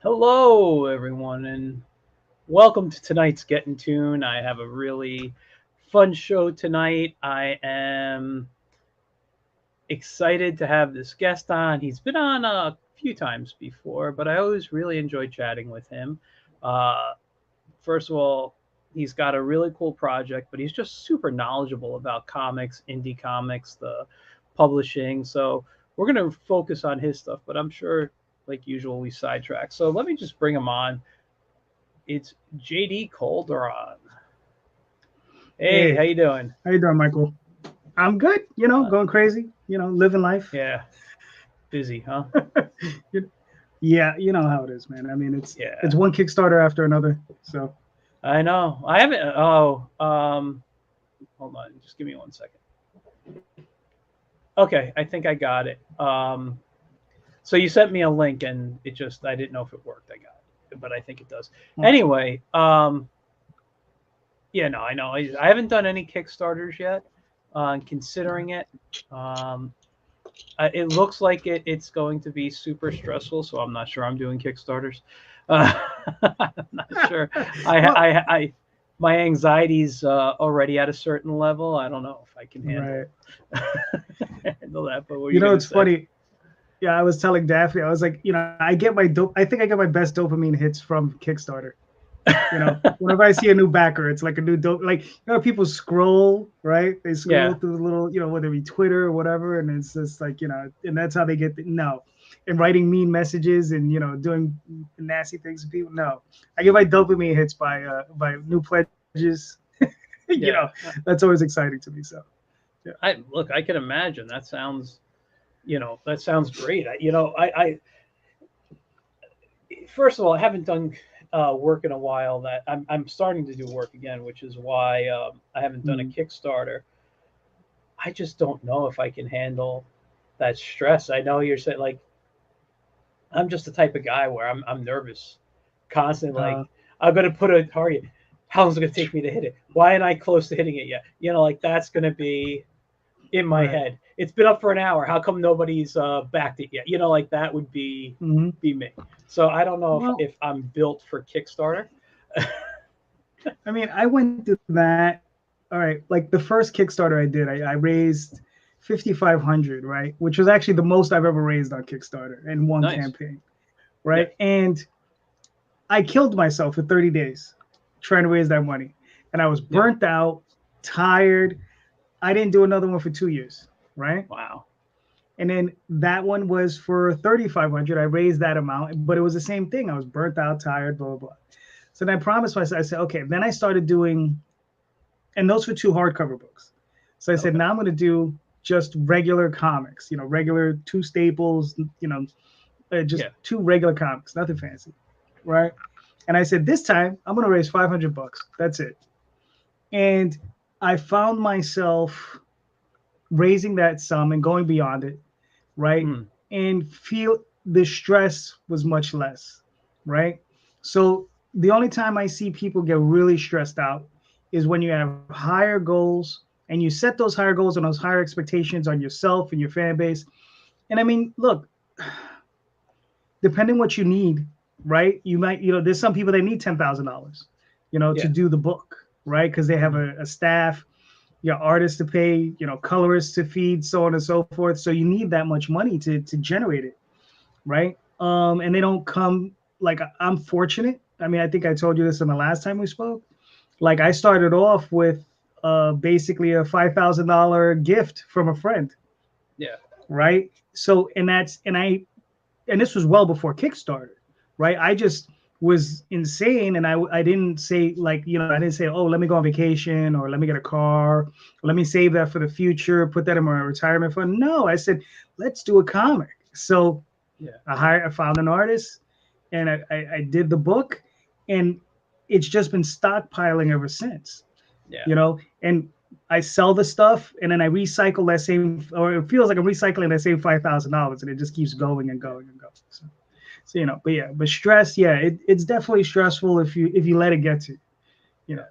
Hello, everyone, and welcome to tonight's Get in Tune. I have a really fun show tonight. I am excited to have this guest on. He's been on a few times before, but I always really enjoy chatting with him. Uh, First of all, he's got a really cool project, but he's just super knowledgeable about comics, indie comics, the publishing. So we're going to focus on his stuff, but I'm sure, like usual, we sidetrack. So let me just bring him on. It's JD Calderon. Hey, how Hey, you doing? how you doing, Michael? I'm good. Uh, Going crazy. Living life. yeah, busy, huh? You- yeah, you know how it is, man. I mean, it's Yeah, one Kickstarter after another. So, I know. I haven't. Hold on, just give me 1 second. Okay, I think I got it. So you sent me a link, and it just I didn't know if it worked. I got it, but I think it does. awesome. Anyway, yeah, no, I know. I haven't done any Kickstarters yet. Considering it, um, it looks like it's going to be super stressful, so I'm not sure I'm doing Kickstarters. Uh, I'm not sure. I, Well, I, I, my anxiety's already at a certain level. I don't know if I can right. handle that. But what are you gonna It's say? funny. Yeah, I was telling Daphne, I was like, I think I get my best dopamine hits from Kickstarter. Whenever I see a new backer, it's like a new dope. Like, people scroll, right? They scroll Yeah, through the little, whether it be Twitter or whatever, and it's just like, and that's how they get no, and writing mean messages and doing nasty things to people. No, I get my dopamine hits by new pledges. yeah. That's always exciting to me. So yeah, I look. I can imagine. That sounds great. I first of all, I haven't done work in a while. That I'm starting to do work again, which is why I haven't done a mm, Kickstarter. I just don't know if I can handle that stress. I know you're saying like I'm just the type of guy where I'm nervous, constantly. Like uh, I'm gonna put a target. How long is it gonna take me to hit it? Why ain't I close to hitting it yet? Like that's gonna be in my right. head. It's been up for an hour. How come nobody's backed it yet? Like that would Hmm. be me. So I don't know Well, if I'm built for Kickstarter. I mean, I went through that. All right, like the first Kickstarter I did, I raised 5,500, right, which was actually the most I've ever raised on Kickstarter in one Nice. campaign, Yeah. right? And I killed myself for 30 days trying to raise that money, and I was Yeah. burnt out, tired. I didn't do another one for 2 years, right? Wow. And then that one was for 3,500. I raised that amount, but it was the same thing. I was burnt out, tired, blah blah blah. So then I promised myself. I said, okay. Then I started doing, and those were two hardcover books. So I said, Okay. now I'm going to do just regular comics, regular two staples, just Yeah. two regular comics, nothing fancy, right? And I said, this time I'm going to raise 500 bucks. That's it. And I found myself raising that sum and going beyond it, right? Mm. And feel the stress was much less, right? So the only time I see people get really stressed out is when you have higher goals and you set those higher goals and those higher expectations on yourself and your fan base. And I mean, look, depending what you need, right? You might, there's some people that need $10,000, to Yeah. do the book, right? Because they have Hmm. a staff, artists to pay, colorists to feed, so on and so forth. So you need that much money to generate it, right? And they don't come like I'm fortunate. I mean, I think I told you this in the last time we spoke. Like I started off with basically a $5,000 gift from a friend, Yeah. right? So and this was well before Kickstarter, right? I just was insane, and I didn't say like I didn't say, oh, let me go on vacation or let me get a car, or let me save that for the future, put that in my retirement fund. No, I said let's do a comic. So Yeah. I found an artist, and I did the book, and it's just been stockpiling ever since, Yeah. and I sell the stuff, and then I recycle that same, or it feels like I'm recycling that same $5,000, and it just keeps going and going and going. So but yeah, but stress, yeah, it's definitely stressful if you let it get to you, you know. Yeah.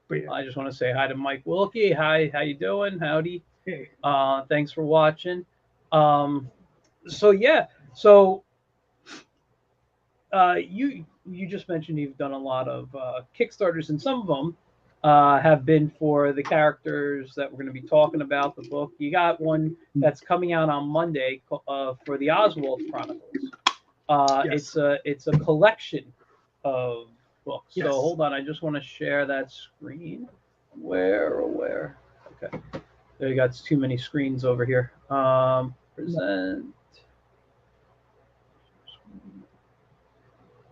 But yeah, I just want to say hi to Mike Wilkie. Hi, how you doing? Howdy. hey, Thanks for watching. Um, so yeah, so you just mentioned you've done a lot of Kickstarters, and some of them have been for the characters that we're going to be talking about. The book you got one that's coming out on Monday for the Oswald Chronicles. Yes. It's a collection of books. Yes. So hold on, I just want to share that screen. Where? Okay, there you got too many screens over here. Present.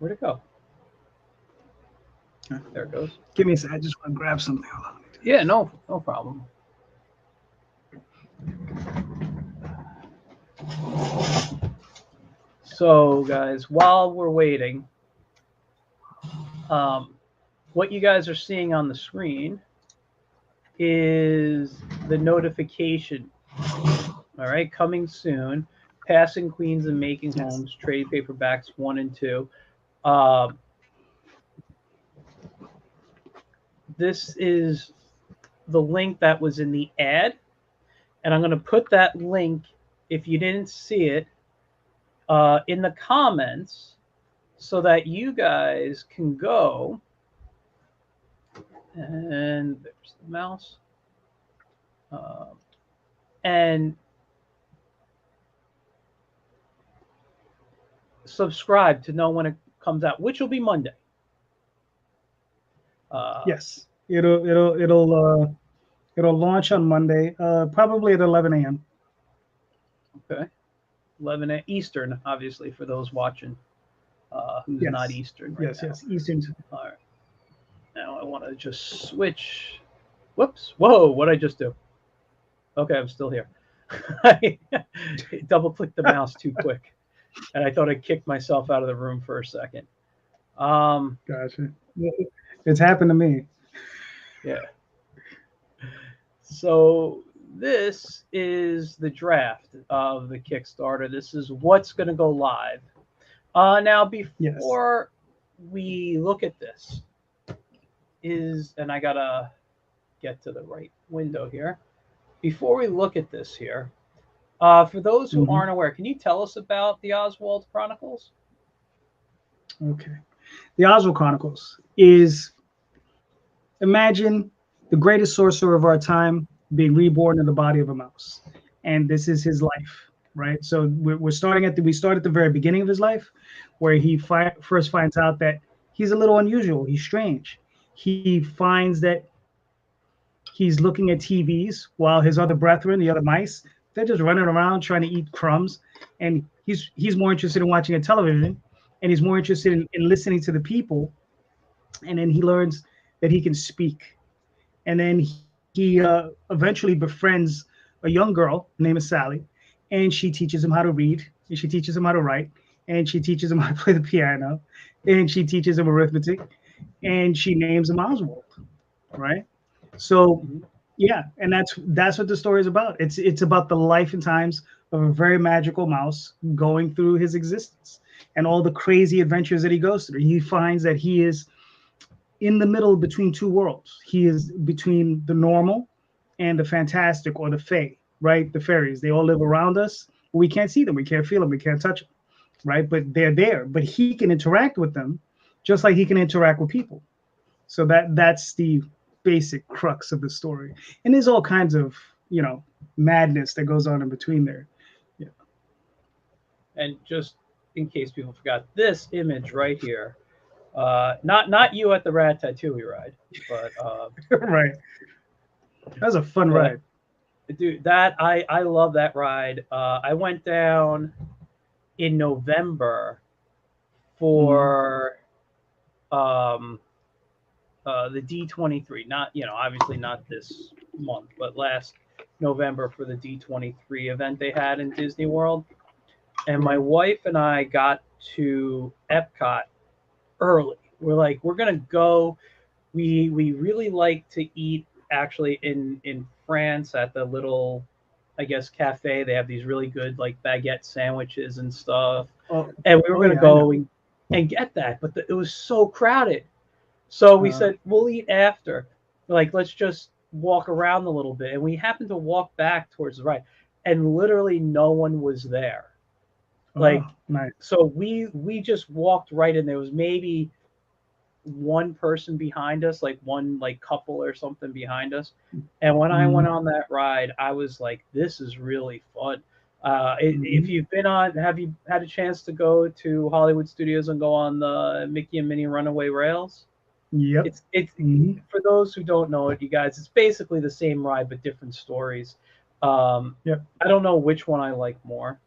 Where'd it go? There it goes. Give me a second. I just want to grab something. Yeah, no problem. So, guys, while we're waiting, what you guys are seeing on the screen is the notification. All right, coming soon. Passing Queens and Making Homes, trade paperbacks 1 and 2. This is the link that was in the ad, and I'm going to put that link, if you didn't see it, in the comments so that you guys can go, and there's the mouse, and subscribe to know when it comes out, which will be Monday. Yes, it'll launch on Monday, probably at 11 a.m. Okay, 11 a.m. Eastern, obviously, for those watching who's not Eastern right now. Yes, Eastern. All right. Now I want to just switch. Whoops! Whoa! What did I just do? Okay, I'm still here. I double-clicked the mouse too quick, and I thought I kicked myself out of the room for a second. Gotcha. It's happened to me. Yeah. So this is the draft of the Kickstarter. This is what's going to go live. Now, before we look at this, and I got to get to the right window here. Before we look at this here, for those who aren't aware, can you tell us about the Oswald Chronicles? Okay. The Oswald Chronicles is, imagine the greatest sorcerer of our time being reborn in the body of a mouse. And this is his life, right? So we start at the very beginning of his life, where he first finds out that he's a little unusual. He's strange. He finds that he's looking at TVs while his other brethren, the other mice, they're just running around trying to eat crumbs. And he's more interested in watching a television, and he's more interested in listening to the people. And then he learns that he can speak. And then he eventually befriends a young girl named Sally, and she teaches him how to read, and she teaches him how to write, and she teaches him how to play the piano, and she teaches him arithmetic, and she names him Oswald, right? So, yeah, and that's what the story is about. It's about the life and times of a very magical mouse going through his existence and all the crazy adventures that he goes through. He finds that he is in the middle between two worlds. He is between the normal and the fantastic, or the fae, right? The fairies. They all live around us. We can't see them. We can't feel them. We can't touch them, right? But they're there. But he can interact with them just like he can interact with people. So that's the basic crux of the story. And there's all kinds of, madness that goes on in between there. Yeah. And just in case people forgot, this image right here, not you at the Ratatouille ride, but right. That was a fun ride. Dude, that I love that ride. I went down in November for the D23, not obviously not this month, but last November for the D23 event they had in Disney World. And my wife and I got to Epcot early. We're like, we're gonna go. We really like to eat actually in France at the little, I guess, cafe. They have these really good like baguette sandwiches and stuff. And we were gonna go and get that, but it was so crowded. So we said we'll eat after. Like, let's just walk around a little bit. And we happened to walk back towards the right, and literally no one was there. Like, Oh, nice. so we just walked right in. There was maybe one person behind us, like one like couple or something behind us. And when I went Mm-hmm. on that ride, I was like, this is really fun. If Mm-hmm. you've been on, have you had a chance to go to Hollywood Studios and go on the Mickey and Minnie Runaway Rails? Yep. It's Mm-hmm. for those who don't know it, you guys. It's basically the same ride but different stories. Um, Yep. I don't know which one I like more.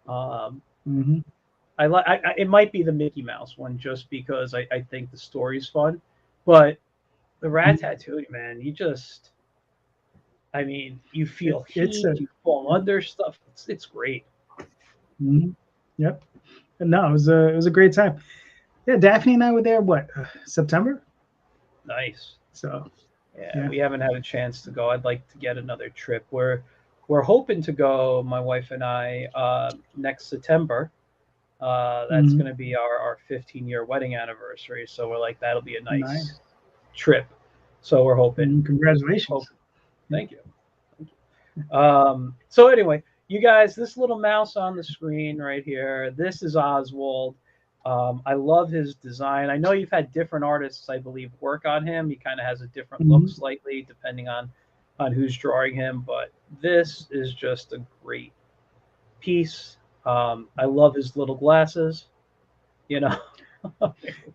Um, Mm-hmm. I like. It might be the Mickey Mouse one just because I think the story's fun, but the Ratatouille, man, you just. I mean, you feel It's heat, a you fall under stuff. It's great. mhm. Yep. No, it was a great time. Yeah, Daphne and I were there. What September? Nice. So Yeah, yeah. we haven't had a chance to go. I'd like to get another trip. We're hoping to go, my wife and I, next September. That's Hmm. going to be our 15-year wedding anniversary. So we're like, that'll be a nice Nice. trip. So we're hoping. Hope. Congratulations. Yeah. Thank you. So anyway, you guys, this little mouse on the screen right here, this is Oswald. I love his design. I know you've had different artists, I believe, work on him. He kind of has a different look Mhm. slightly depending on who's drawing him, but this is just a great piece. I love his little glasses. You know,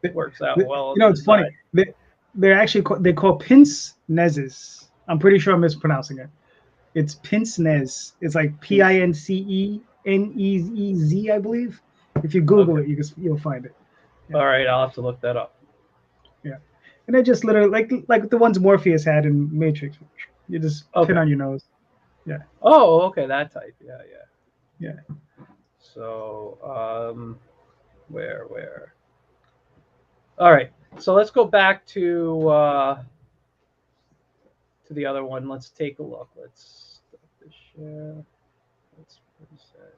it works out well on the It's funny. design. They're actually they call pince nezes. I'm pretty sure I'm mispronouncing it. It's pince nez. It's like Pincenez, I believe. If you Google Okay. it, you'll find it. Yeah, All right, I'll have to look that up. yeah. And they're just literally like the ones Morpheus had in Matrix. You just pin Okay. on your nose. Yeah, Oh, okay, that type. Yeah, yeah. yeah. So, where? All right. So let's go back to the other one. Let's take a look. Let's start the share. Let's reset.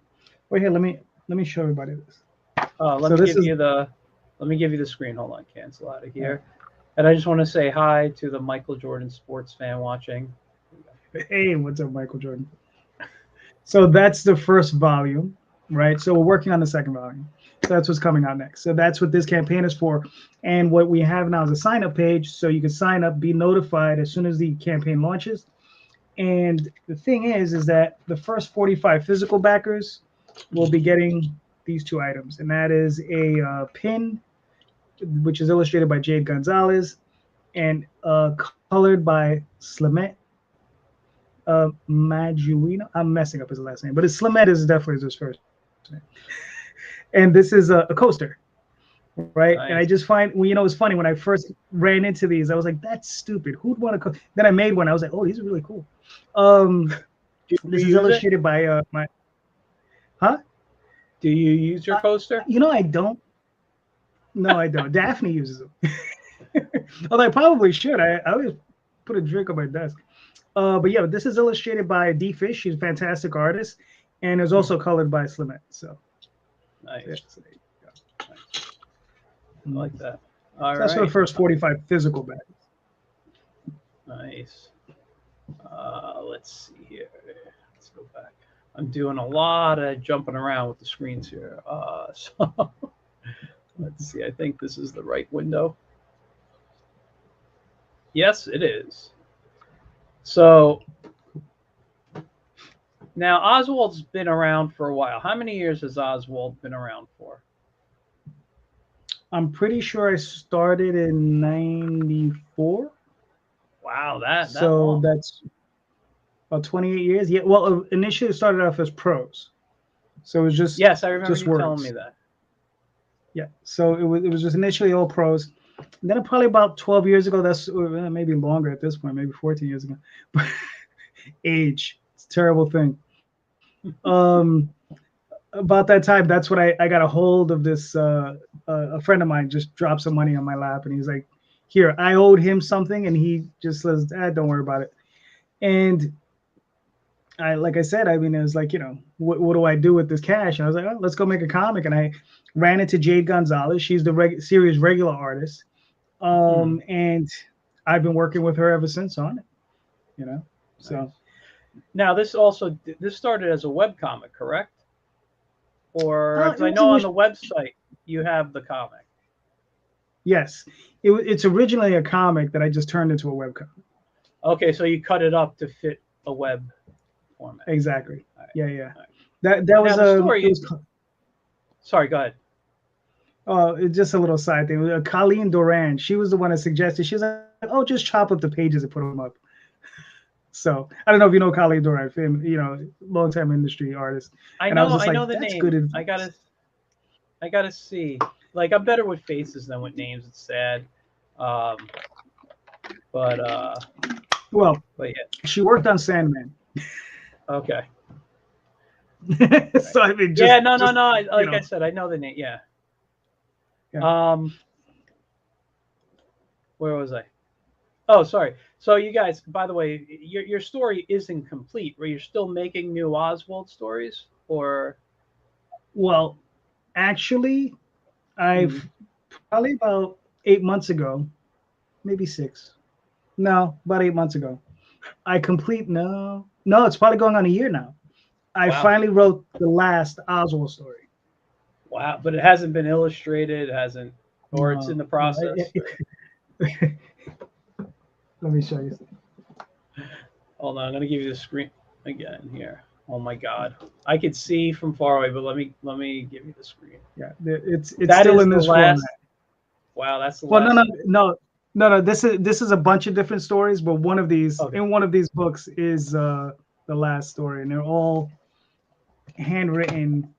Wait here. Let me show everybody this. Let So me this give is you the let me give you the screen. Hold on. Cancel out of uh, here. And I just want to say hi to the Michael Jordan sports fan watching. hey, what's up, Michael Jordan? So that's the first volume, right? So we're working on the second volume. So that's what's coming out next. So that's what this campaign is for. And what we have now is a sign up page. So you can sign up, be notified as soon as the campaign launches. And the thing is that the first 45 physical backers will be getting these two items. And that is a pin, which is illustrated by Jade Gonzalez and colored by Slimet Majuino. I'm messing up his last name, but it's Slimet is definitely his first name. And this is a coaster, right? And I Nice. just find, well, it's funny when I first ran into these, I was like, that's stupid. Who'd want to? Then I made one. I was like, oh, these are really cool. Um, Do you this is use it? illustrated by my, huh? Do you use your Uh, coaster? I don't. No, I don't. Daphne uses them. Although I probably should. I always put a drink on my desk. But yeah, this is illustrated by D Fish. She's a fantastic artist, and is Hmm. also colored by Slimet. So, yeah, Nice. so there you Nice. I go. like that. All So that's for the right. first 45 physical bags. Nice. Let's see here. Let's go back. I'm doing a lot of jumping around with the screens here. So let's see. I think this is the right window. Yes, it is. So now Oswald's been around for a while. How many years has Oswald been around for? I'm pretty sure I started in '94, Wow, that so long. that's about 28 years. Yeah, well, initially it started off as prose, so it was just Yes, I remember just you telling me words. that. Yeah, so it was just initially all prose. And then probably about 12 years ago, that's maybe longer at this point, maybe 14 years ago. Age, it's a terrible thing. Um, about that time, that's when I got a hold of this. A friend of mine just dropped some money on my lap, and he's like, "Here, I owed him something," and he just says, "Don't worry about it." And like I said, I mean, it was like, what do I do with this cash? And I was like, oh, let's go make a comic. And I ran into Jade Gonzalez. She's the series regular artist, Hmm, and I've been working with her ever since on it. You know, so nice. Now this started as a web comic, correct? or because I It was know on the initially, website you have the comic. yes, it's originally a comic that I just turned into a webcomic. Okay, so you cut it up to fit a web format. Exactly. All right, Yeah, yeah. all right. That Now was the it story. was Sorry, go ahead. it's just a little side thing. Colleen Doran, she was the one that suggested. She was like, "Oh, just chop up the pages and put them up." So I don't know if you know Colleen Doran, long time industry artist. And I was just I know like, the "That's good name. advice." I gotta see. Like I'm better with faces than with names. It's sad. Um, but Well, but yeah. she worked on Sandman, Okay. Right. so I mean, Yeah. just No. you Like I know, said, I know the name. Yeah. yeah. Um, where was I? Oh, sorry. So you guys, by the way, your story isn't complete. Where you're still making new Oswald stories, or Well, actually, mm, I've probably about 8 months ago, maybe six. No, about 8 months ago. No, it's probably going on a year now. I wow, finally wrote the last Oswald story. wow. But it hasn't been illustrated. It hasn't, or it's in No, the no. process. Or, Let me show you. hold on, I'm gonna give you the screen again here. Oh my God, I could see from far away, but let me give you the screen. Yeah, it's That still is in the this format. last. Wow, that's the Well, no, last no, story. no, no, no. This is a bunch of different stories, but Okay. one of these books is the last story, and they're all handwritten.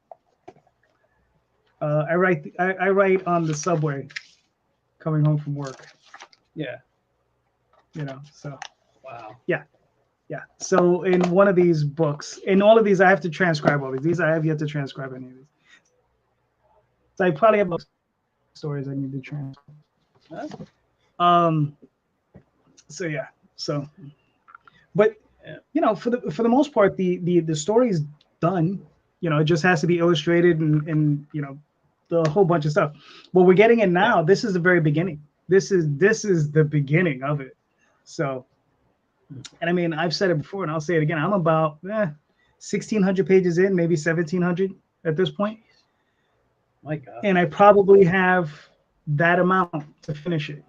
I write on the subway coming home from work. Yeah. So Wow. yeah, yeah. So in one of these books, in all of these, I have to transcribe all these. These I have yet to transcribe any of these. So I probably have stories I need to transcribe. Huh? Um. So yeah. So, but Yeah. for the most part, the story is done. It just has to be illustrated and the whole bunch of stuff. What we're getting in Yeah. now, this is the very beginning. This is the beginning of it. So, and I mean, I've said it before, and I'll say it again. I'm about 1,600 pages in, maybe 1,700 at this point, My God. and I probably have that amount to finish it.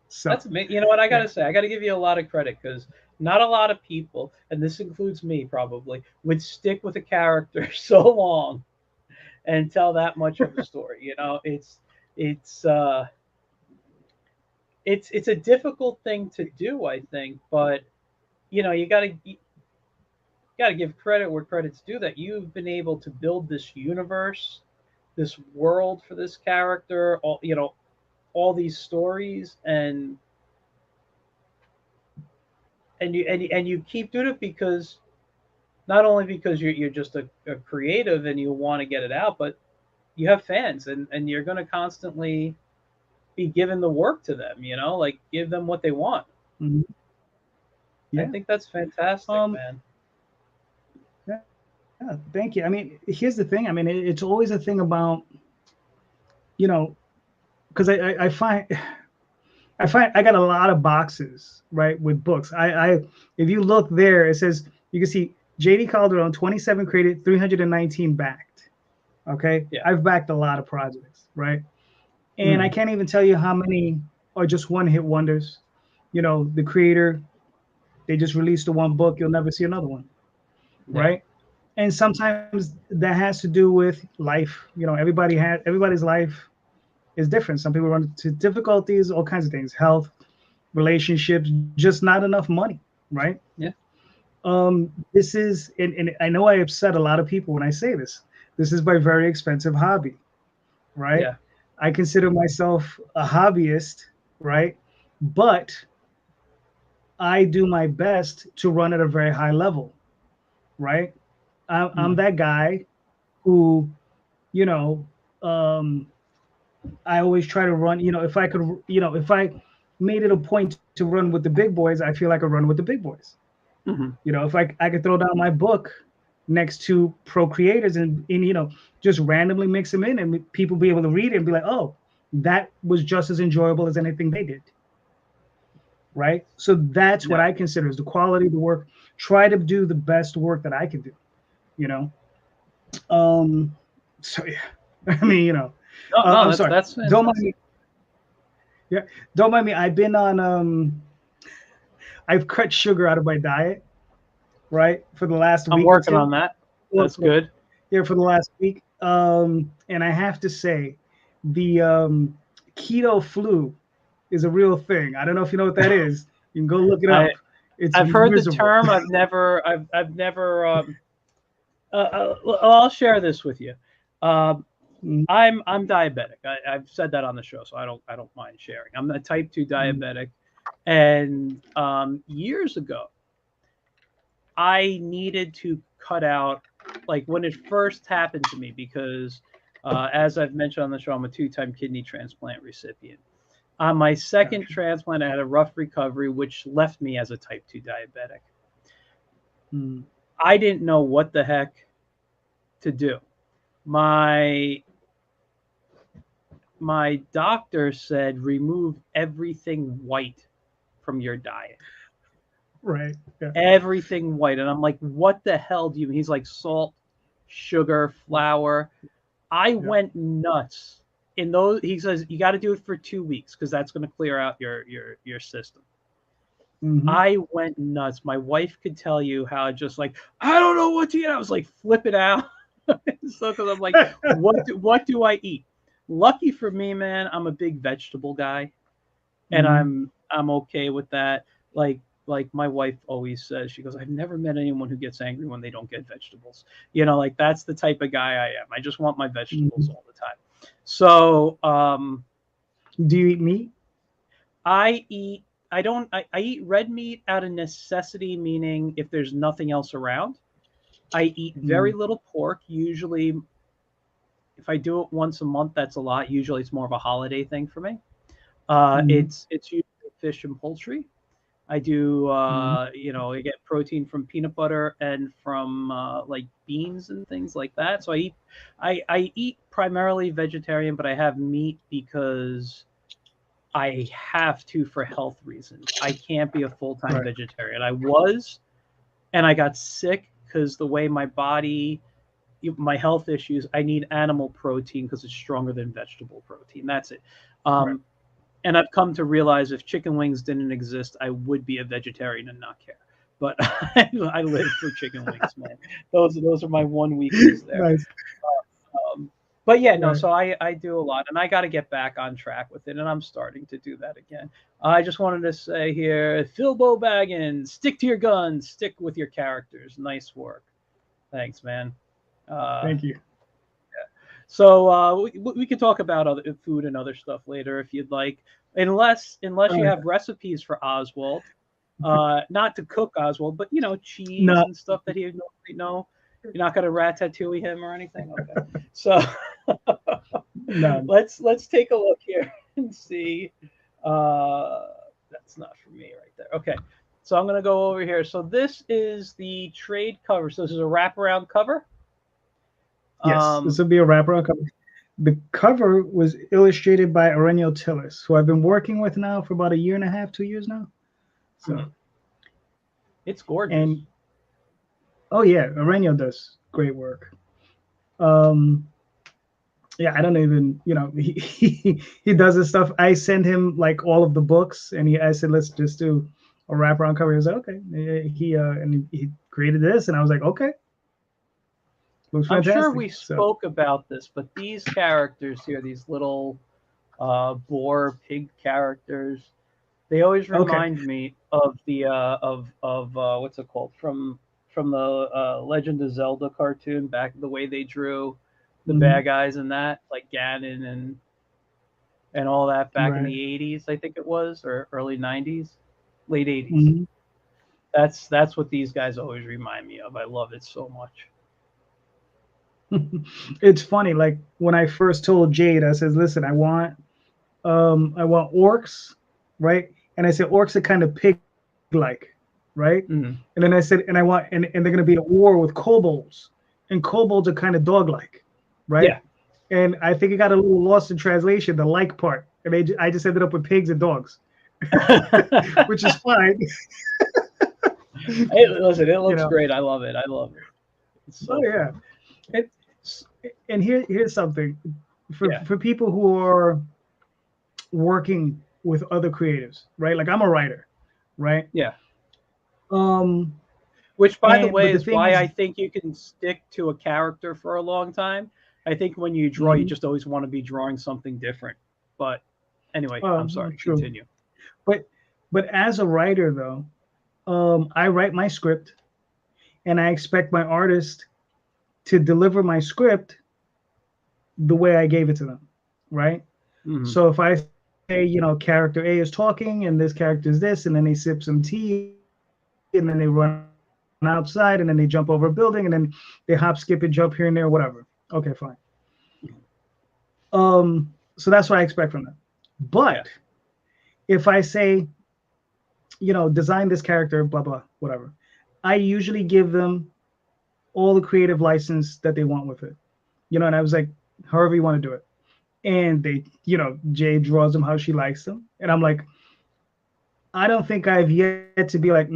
So, That's amazing. You know what I yeah. gotta say? I gotta give you a lot of credit because not a lot of people, and this includes me probably, would stick with a character so long and tell that much of a story. It's uh, it's a difficult thing to do, I think, but you gotta give credit where credit's due. That you've been able to build this universe, this world for this character, all these stories, and you keep doing it because not only because you're just a creative and you want to get it out, but you have fans and you're going to constantly be giving the work to them. Like give them what they want. Mhm. I Yeah. think that's fantastic, Um. man. Yeah. Thank you. I mean, here's the thing. I mean, it's always a thing about you know because I find I got a lot of boxes, right, with books. If you look there, it says you can see JD Calderon 27 created, 319 backed. Okay, Yeah. I've backed a lot of projects, right, and I Mm. can't even tell you how many are just one hit wonders. The creator, they just released the one book, you'll never see another one, Yeah. right? And sometimes that has to do with life. Everybody's life is different. Some people run into difficulties, all kinds of things, health, relationships, just not enough money, right? Yeah. This is, and I know I upset a lot of people when I say this. This is my very expensive hobby, right? Yeah. I consider myself a hobbyist, right? But I do my best to run at a very high level, right? I'm Mm. that guy who, you know, um, I always try to run. If I could, if I made it a point to run with the big boys, I feel like I run with the big boys. Hmm. If I could throw down my book next to pro creators and just randomly mix them in and people be able to read it and be like, oh, that was just as enjoyable as anything they did. Right. So that's what Yeah. I consider is the quality of the work. Try to do the best work that I can do, you know? So yeah, I mean, No, no, I'm that's sorry. that's Don't mind fantastic. me. Yeah, don't mind me. I've been on. I've cut sugar out of my diet, right, for the last I'm week or working two. on that. Well, That's good. yeah, for the last week. And I have to say, the keto flu is a real thing. I don't know if you know what that is. You can go look it I up. It's I've heard the miserable. term. I've never. I'll share this with you. Um, Mm, I'm diabetic. I've said that on the show, so I don't mind sharing. I'm a type 2 mm, diabetic, and years ago, I needed to cut out, like when it first happened to me, because as I've mentioned on the show, I'm a 2-time kidney transplant recipient. On my second gotcha. transplant, I had a rough recovery, which left me as a type 2 diabetic. Mm, I didn't know what the heck to do. My my doctor said remove everything white from your diet. right. Yeah. Everything white. And I'm like, what the hell do you mean? He's like salt, sugar, flour. I Yeah. went nuts. In those, he says you got to do it for 2 weeks because that's going to clear out your system. Hmm. I went nuts. My wife could tell you how just like I don't know what to eat. I was like flipping out. So because I'm like, what do I eat? Lucky for me, man, I'm a big vegetable guy, and Hmm. I'm okay with that. Like my wife always says, she goes, I've never met anyone who gets angry when they don't get vegetables. Like that's the type of guy I am. I just want my vegetables Hmm. all the time. So Do you eat meat? I eat. I eat red meat out of necessity, meaning if there's nothing else around. I eat very Mm, little pork. Usually, if I do it once a month, that's a lot. Usually, it's more of a holiday thing for me. mm, It's usually fish and poultry. I do, mm, I get protein from peanut butter and from like beans and things like that. So I eat primarily vegetarian, but I have meat because I have to for health reasons. I can't be a full time right. vegetarian. I was, and I got sick because the way my body, my health issues, I need animal protein because it's stronger than vegetable protein. That's it. Right. Um, and I've come to realize if chicken wings didn't exist, I would be a vegetarian and not care. But I live for chicken wings, man. Those are my one weakness there. Nice. Um, but yeah, no. Right. So I do a lot, and I got to get back on track with it, and I'm starting to do that again. I just wanted to say here, Philbo Baggins, stick to your guns, stick with your characters. Nice work. Thanks, man. Uh, Thank you. so we could talk about other food and other stuff later if you'd like, unless Oh, you yeah. have recipes for Oswald. Not to cook Oswald, but cheese No, and stuff that he would normally know. You're not gonna ratatouille him or anything. Okay, so no. let's take a look here and see. Uh, that's not for me right there. Okay, so I'm gonna go over here. So this is the trade cover. So this is a wraparound cover. Yes, this Um, will be a wraparound cover. The cover was illustrated by Aurelio Tillis, who I've been working with now for about a year and a half, 2 years now. So, it's gorgeous. and oh yeah, Aurelio does great work. Um, yeah, I don't even, he does this stuff. I send him like all of the books, and I said, let's just do a wraparound cover. He was like, okay. He created this, and I was like, okay, looks I'm sure fantastic. we So, spoke about this, but these characters here, these little boar pig characters, they always okay. remind me of the what's it called from the Legend of Zelda cartoon back the way they drew the Mhm. bad guys in that, like Ganon and all that back in Right. the 80s, I think it was, or early 90s, late 80s. Mhm. That's what these guys always remind me of. I love it so much. It's funny, like when I first told Jade, I says, listen, I want orcs, right? And I said orcs are kind of pig like, right? Mhm. And then I said, and they're gonna be at war with kobolds. And kobolds are kind of dog like, right? Yeah. And I think it got a little lost in translation, the like part. And I just ended up with pigs and dogs, which is fine. Hey, listen, it you looks know, great. I love it. I love it. It's oh so yeah. fun. And here's something Yeah, for people who are working with other creatives, right? Like I'm a writer, right? yeah. Um, Which, by the and way, but the is thing why is, I think you can stick to a character for a long time. I think when you draw, you mhm, just always want to be drawing something different. But anyway, I'm sorry. true. Continue. But as a writer though, I write my script and I expect my artist to deliver my script the way I gave it to them, right? Hmm. So if I say, character A is talking and this character is this, and then they sip some tea and then they run outside and then they jump over a building and then they hop, skip, and jump here and there, whatever. Okay, fine. So that's what I expect from them. Yeah. But if I say, design this character, blah blah, whatever, I usually give them all the creative license that they want with it. And I was like, however you want to do it. And they, Jay draws them how she likes them. And I'm like, I don't think I've yet to be like, no.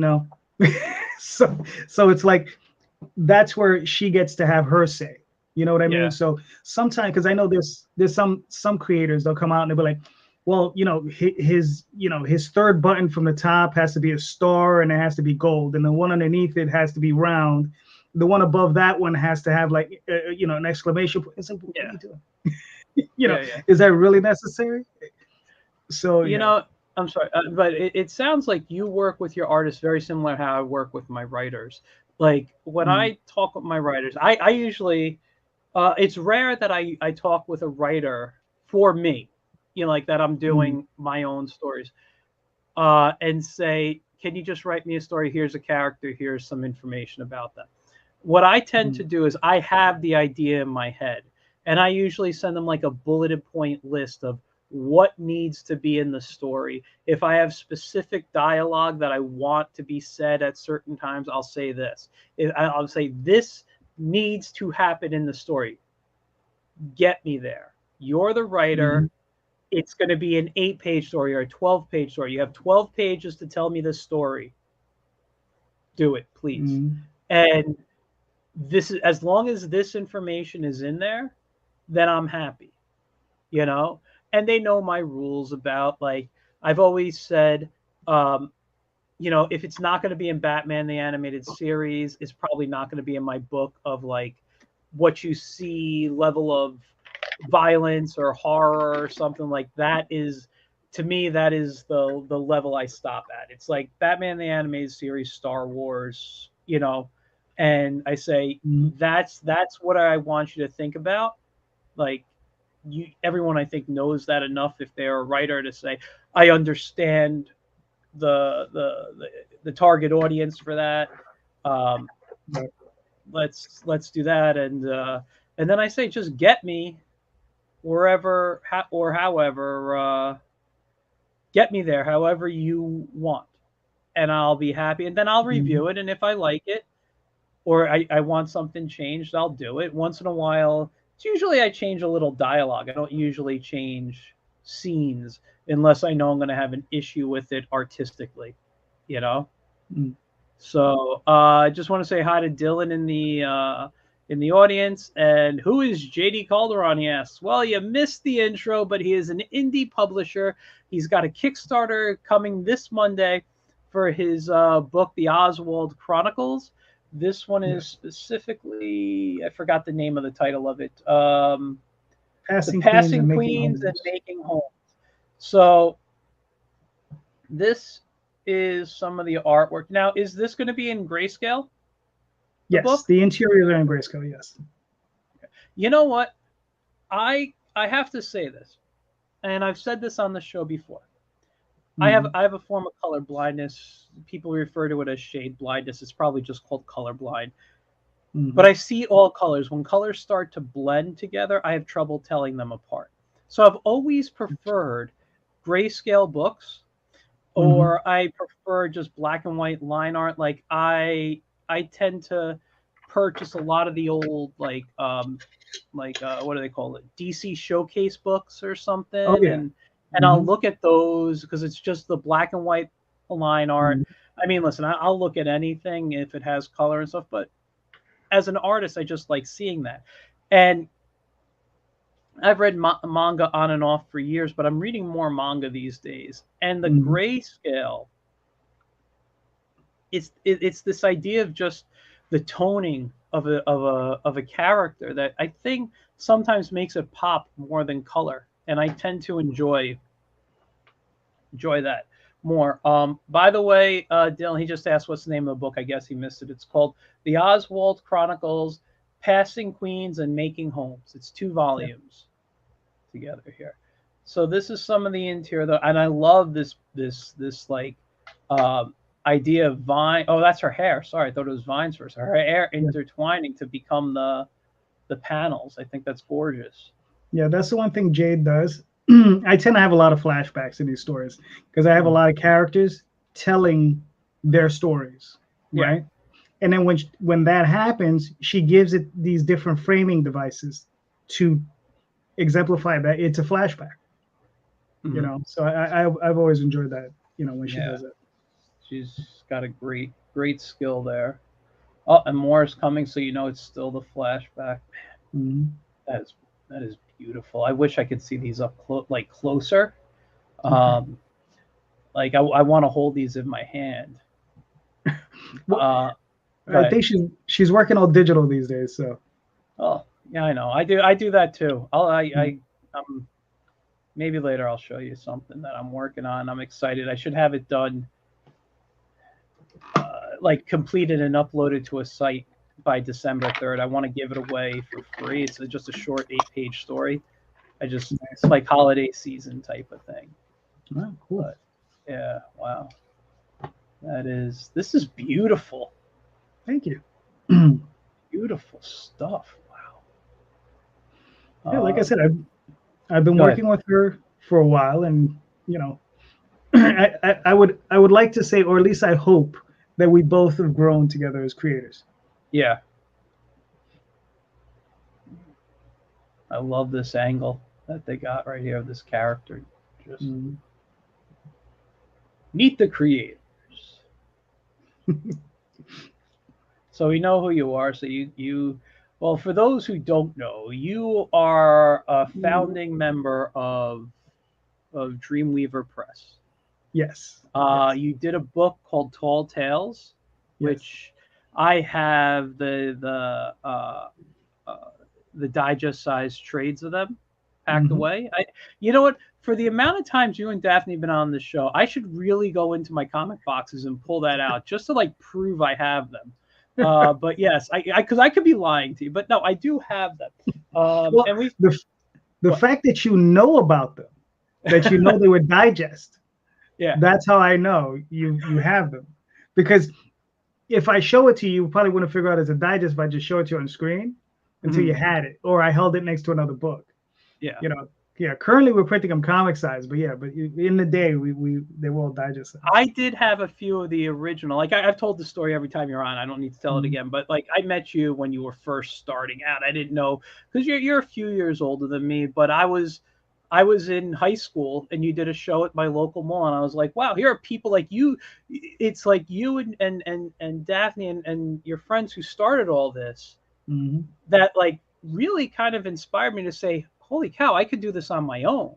So it's like that's where she gets to have her say. You know what I mean? Yeah. So sometimes, because I know there's some creators, they'll come out and they'll be like, well, his third button from the top has to be a star and it has to be gold, and the one underneath it has to be round. The one above that one has to have like an exclamation point. It's like, what are Yeah. you doing? Yeah. Yeah. Is that really necessary? So You yeah. know, I'm sorry, but it sounds like you work with your artists very similar to how I work with my writers. Like when Mm, I talk with my writers, I usually it's rare that I talk with a writer for me, like that I'm mm, doing my own stories, and say, can you just write me a story? Here's a character. Here's some information about them. What I tend to mm, do is I have the idea in my head, and I usually send them like a bulleted point list of what needs to be in the story. If I have specific dialogue that I want to be said at certain times, I'll say this. I'll say this needs to happen in the story. Get me there. You're the writer. mm, It's going to be an 8-page story or a 12-page story. You have 12 pages to tell me this story. Do it, please. mm, And this is, as long as this information is in there, then I'm happy, you know? And they know my rules about, like, I've always said, um, if it's not going to be in Batman the animated series, it's probably not going to be in my book of like what you see level of violence or horror or something like that. Is to me that is the level I stop at. It's like Batman the animated series, Star Wars, and I say mm, that's what I want you to think about. Like, everyone I think knows that enough if they're a writer to say I understand the target audience for that. Um, right. let's do that, and then I say just get me wherever or however, get me there however you want, and I'll be happy, and then I'll Mm, review it, and if I like it or I want something changed, I'll do it. Once in a while, it's usually I change a little dialogue. I don't usually change scenes unless I know I'm going to have an issue with it artistically, you know. mm. So I just want to say hi to Dylan in the audience. And who is JD Calderon? He asks. Well, you missed the intro, but he is an indie publisher. He's got a Kickstarter coming this Monday for his book, The Oswald Chronicles. This one is Yes. specifically, I forgot the name of the title of it. The Passing queens Passing and making Queens and homes. Making Homes. So this is some of the artwork. Now, is this going to be in grayscale? The Yes, book? the interiors are in grayscale. Yes. You know what? I have to say this, and I've said this on the show before. Mm, I have a form of color blindness. People refer to it as shade blindness. It's probably just called color blind. But mm, I see all colors. When colors start to blend together, I have trouble telling them apart. So I've always preferred grayscale books, mm, or I prefer just black and white line art. Like I tend to purchase a lot of the old what do they call it? DC showcase books or oh something, yeah. and I'll Mm, look at those because it's just the black and white line art. mm, I mean, listen, I'll look at anything if it has color and stuff, but as an artist, I just like seeing that. And I've read manga on and off for years, but I'm reading more manga these days. And the Mhm. grayscale, it's this idea of just the toning of a character that I think sometimes makes it pop more than color, and I tend to enjoy that more. By the way, Dylan, he just asked what's the name of the book. I guess he missed it. It's called The Oswald Chronicles: Passing Queens and Making Homes. It's 2 volumes together here. So this is some of the interior though, and I love this like um, idea of vine. Oh, that's her hair. Sorry, I thought it was vines first. Her hair Yeah. intertwining to become the panels. I think that's gorgeous. Yeah, that's the one thing Jade does. I tend to have a lot of flashbacks in these stories because I have a Mm. lot of characters telling their stories, Yeah. right? And then when that happens, she gives it these different framing devices to exemplify that it's a flashback, you Hmm. know. So I've always enjoyed that, you know, when she Yeah. does it. She's got a great skill there. Oh, and more is coming, so you know it's still the flashback. Mhm. That is that is beautiful. I wish I could see these up like closer. Okay. Um, like I want to hold these in my hand. Well, Uh, Go I ahead. think she's working all digital these days. So Oh, yeah, I know. I do that too. mhm. Maybe later I'll show you something that I'm working on. I'm excited. I should have it done, like completed and uploaded to a site by December 3rd. I want to give it away for free. It's just a short 8-page story. It's Nice. like holiday season type of thing. Oh, cool. But yeah, wow. This is beautiful. Thank you. Beautiful stuff. Yeah, like Wow. I said, I've been Go ahead. working with her for a while, and you know, I would like to say, or at least I hope that we both have grown together as creators. Yeah, I love this angle that they got right here of this character. Just Mm. meet the creators. So we know who you are. So well, for those who don't know, you are a founding member of Dreamweaver Press. Yes, yes, You did a book called Tall Tales, yes. which I have uh, the digest sized trades of them packed Hmm. away. You know what? For the amount of times you and Daphne have been on the show, I should really go into my comic boxes and pull that out just to like prove I have them. But yes, because I could be lying to you, but no, I do have them. Well, And we the what? fact that you know about them, that you know they were digest, Yeah. that's how I know you have them. Because if I show it to you, you probably wouldn't figure out it's a digest if I just show it to you on screen until you Mhm. had it, or I held it next to another book. Yeah. You know, yeah. Currently, we're printing them comic size, but yeah, but in the day, we they were all digest size. I did have a few of the original. Like I've told the story every time you're on. I don't need to tell it Mhm. again. But like I met you when you were first starting out. I didn't know because you're a few years older than me. But I was in high school and you did a show at my local mall, and I was like, wow, here are people like you. It's like you and Daphne and your friends who started all this Mhm. that like really kind of inspired me to say, holy cow, I could do this on my own.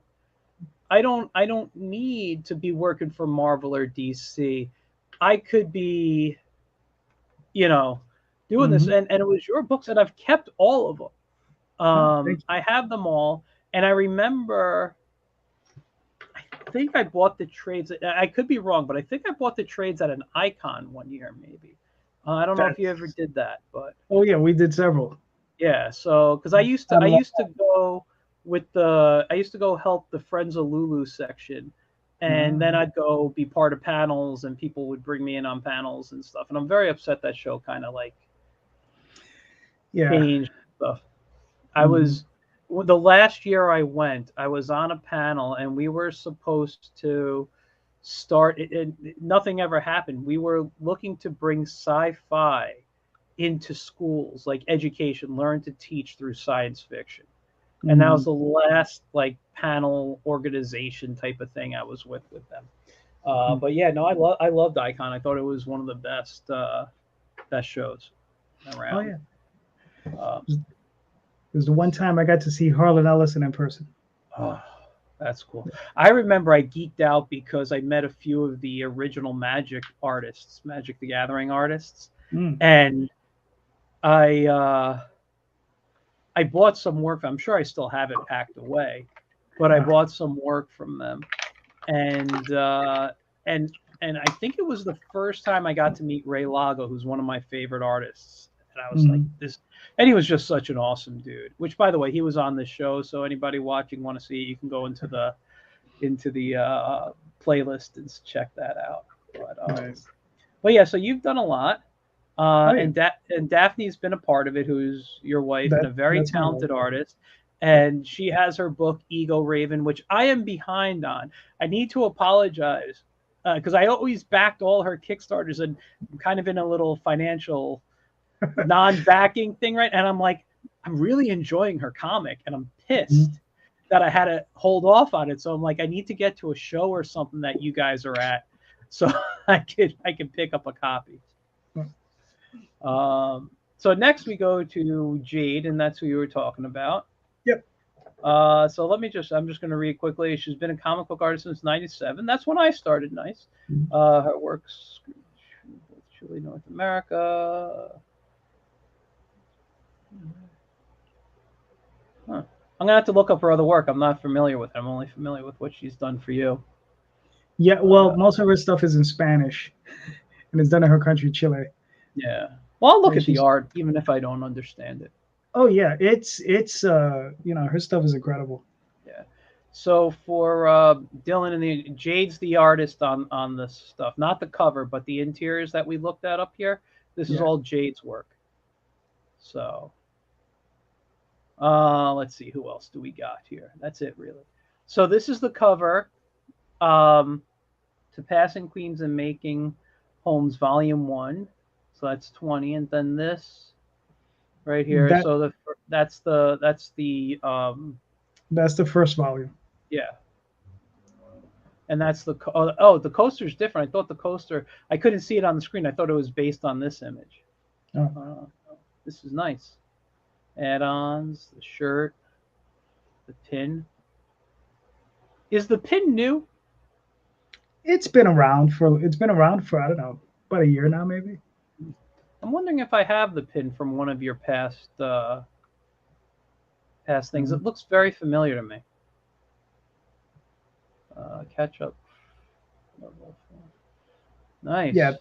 I don't need to be working for Marvel or DC. I could be, you know, doing this, Mhm. and it was your books, and I've kept all of them. Oh, thank I have them all, and I remember. I think I bought the trades. I could be wrong, but I think I bought the trades at an Icon one year, maybe. I don't you. know if you ever That's did that, but oh yeah, we did several. yeah. So because I used to, Not I a lot. used to go I used to go help the Friends of Lulu section, and then No. I'd go be part of panels, and people would bring me in on panels and stuff. And I'm very upset that show kind of like Yeah. changed stuff. I Mhm. was the last year I went, I was on a panel, and we were supposed to start. Nothing ever happened. We were looking to bring sci-fi into schools, like education, learn to teach through science fiction. And that was Mhm. the last like panel organization type of thing I was with them. Mhm. But yeah, no, I loved Icon. I thought it was one of the best shows Oh around. yeah. Um, It was the one time I got to see Harlan Ellison in person. Oh, that's cool. I remember I geeked out because I met a few of the original Magic artists, Magic the Gathering artists, Mm. and I I bought some work. I'm sure I still have it packed away, but I bought some work from them, and and and I think it was the first time I got to meet Ray Lago, who's one of my favorite artists. And I was like, Mm. this, and he was just such an awesome dude. Which, by the way, he was on this show, so anybody watching want to see it, you can go into the playlist and check that out. Nice. But yeah, so you've done a lot. Oh yeah, And Daphne's been a part of it, who's your wife and a very that's my wife. talented artist. Yeah. And she has her book Ego Raven, which I am behind on. I need to apologize because I always backed all her Kickstarters, and I'm kind of in a little financial non-backing thing, right? And I'm like, I'm really enjoying her comic, and I'm pissed Mhm. that I had to hold off on it. So I'm like, I need to get to a show or something that you guys are at, so I can pick up a copy. So next we go to Jade, and that's who you were talking about. Yep. So I'm just going to read quickly. She's been a comic book artist since '97. That's when I started. Nice. Her works, Chile, North America. Huh. I'm gonna have to look up her other work. I'm not familiar with it. I'm only familiar with what she's done for you. Yeah, well, most of her stuff is in Spanish, and it's done in her country, Chile. Yeah. Well, I'll look And at the she's, art, even if I don't understand it. oh yeah, it's her stuff is incredible. Yeah. So for Dylan and the Jade's the artist on this stuff, not the cover, but the interiors that we looked at up here. This is Yeah. all Jade's work. So let's see, who else do we got here? That's it, really. So this is the cover to Passing Queens and Making Homes, Volume 1. So that's 20, and then this right here. That So that's the that's the first volume. yeah, and that's the oh, the coaster's different. I thought the coaster, I couldn't see it on the screen. I thought it was based on this image. Oh. This is nice. Add-ons, the shirt, the pin. Is the pin new? It's been around for I don't know, about a year now maybe. I'm wondering if I have the pin from one of your past things. It looks very familiar to me. Catch up. Nice. Yeah.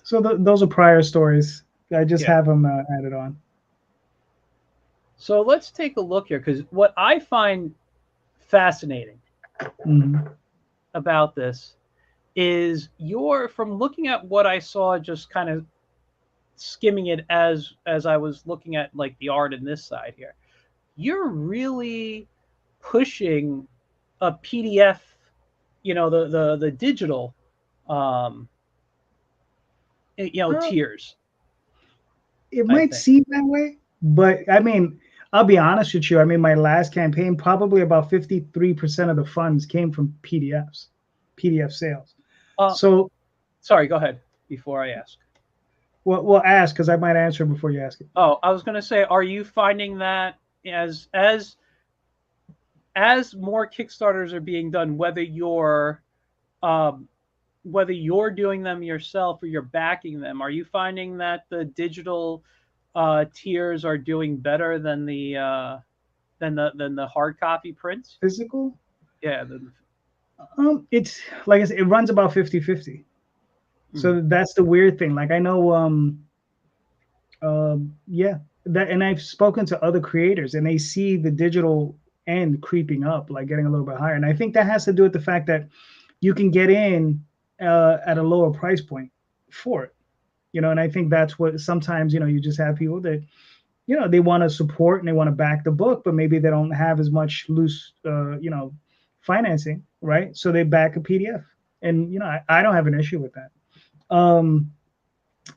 So those are prior stories. I just Yeah. have them added on. So let's take a look here, because what I find fascinating about this is from looking at what I saw, just kind of skimming it as I was looking at like the art in this side here, you're really pushing a PDF, the digital tiers. It might seem that way, but I mean, I'll be honest with you. I mean, my last campaign, probably about 53% of the funds came from PDFs, PDF sales. So, sorry, go ahead before I ask. Well, we'll ask, because I might answer before you ask it. Oh, I was going to say, are you finding that as more Kickstarters are being done, whether you're doing them yourself or you're backing them, are you finding that the digital tiers are doing better than the hard copy prints? Physical? Yeah. It's like I said, it runs about 50-50. So that's the weird thing. Like I know, and I've spoken to other creators, and they see the digital end creeping up, like getting a little bit higher. And I think that has to do with the fact that you can get in at a lower price point for it, and I think that's what sometimes, you just have people that, they want to support and they want to back the book, but maybe they don't have as much loose, financing, right? So they back a PDF, and, I don't have an issue with that.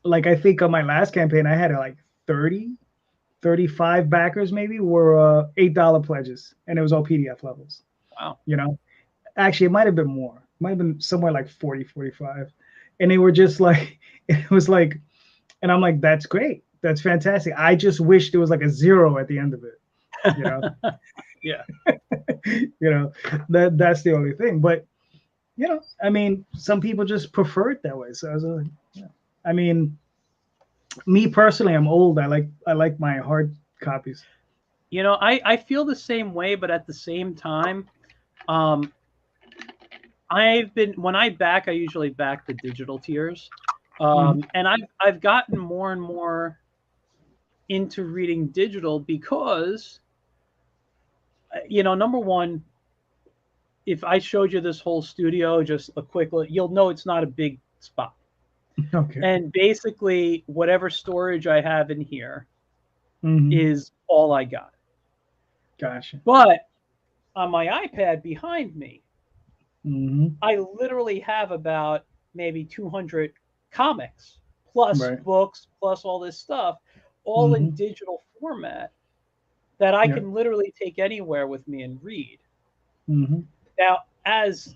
Like I think on my last campaign, I had like 35 backers maybe were $8 pledges, and it was all PDF levels. Wow. Actually, it might have been more. It might have been somewhere like 40, 45. And they were just like, it was like, and I'm like, that's great. That's fantastic. I just wish there was like a zero at the end of it. You know, Yeah. you know, that's the only thing. But you know, I mean, some people just prefer it that way. So, yeah. I mean, me personally, I'm old. I like my hard copies. I feel the same way, but at the same time, um, when I back, I usually back the digital tiers. Hmm. And I've gotten more and more into reading digital because, number one, if I showed you this whole studio, just a quick look, you'll know it's not a big spot. Okay. And basically, whatever storage I have in here Hmm. is all I got. Gotcha. But on my iPad behind me, Hmm. I literally have about maybe 200 comics, plus Right. books, plus all this stuff, all in Hmm. digital format that I Yeah. can literally take anywhere with me and read. Hmm. Now, as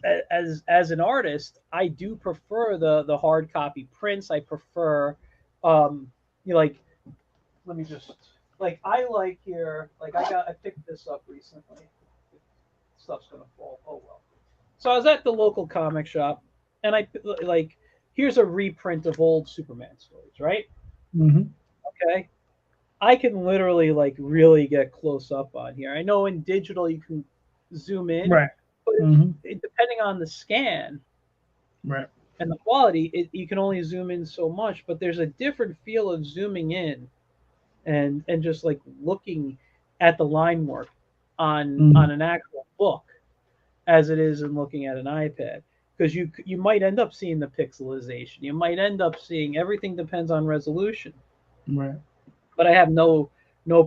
an artist, I do prefer the hard copy prints. I prefer, um, like, let me just like I like here, like I picked this up recently. Stuff's gonna fall. Oh well. So I was at the local comic shop, and I like here's a reprint of old Superman stories, right? Hmm. Okay, I can literally like really get close up on here. I know in digital you can zoom in, Right. but Hmm. depending on the scan Right. and the quality, you can only zoom in so much. But there's a different feel of zooming in and just like looking at the line work on Hmm. an actual book as it is in looking at an iPad. Because you might end up seeing the pixelization. You might end up seeing everything depends on resolution. Right. But I have no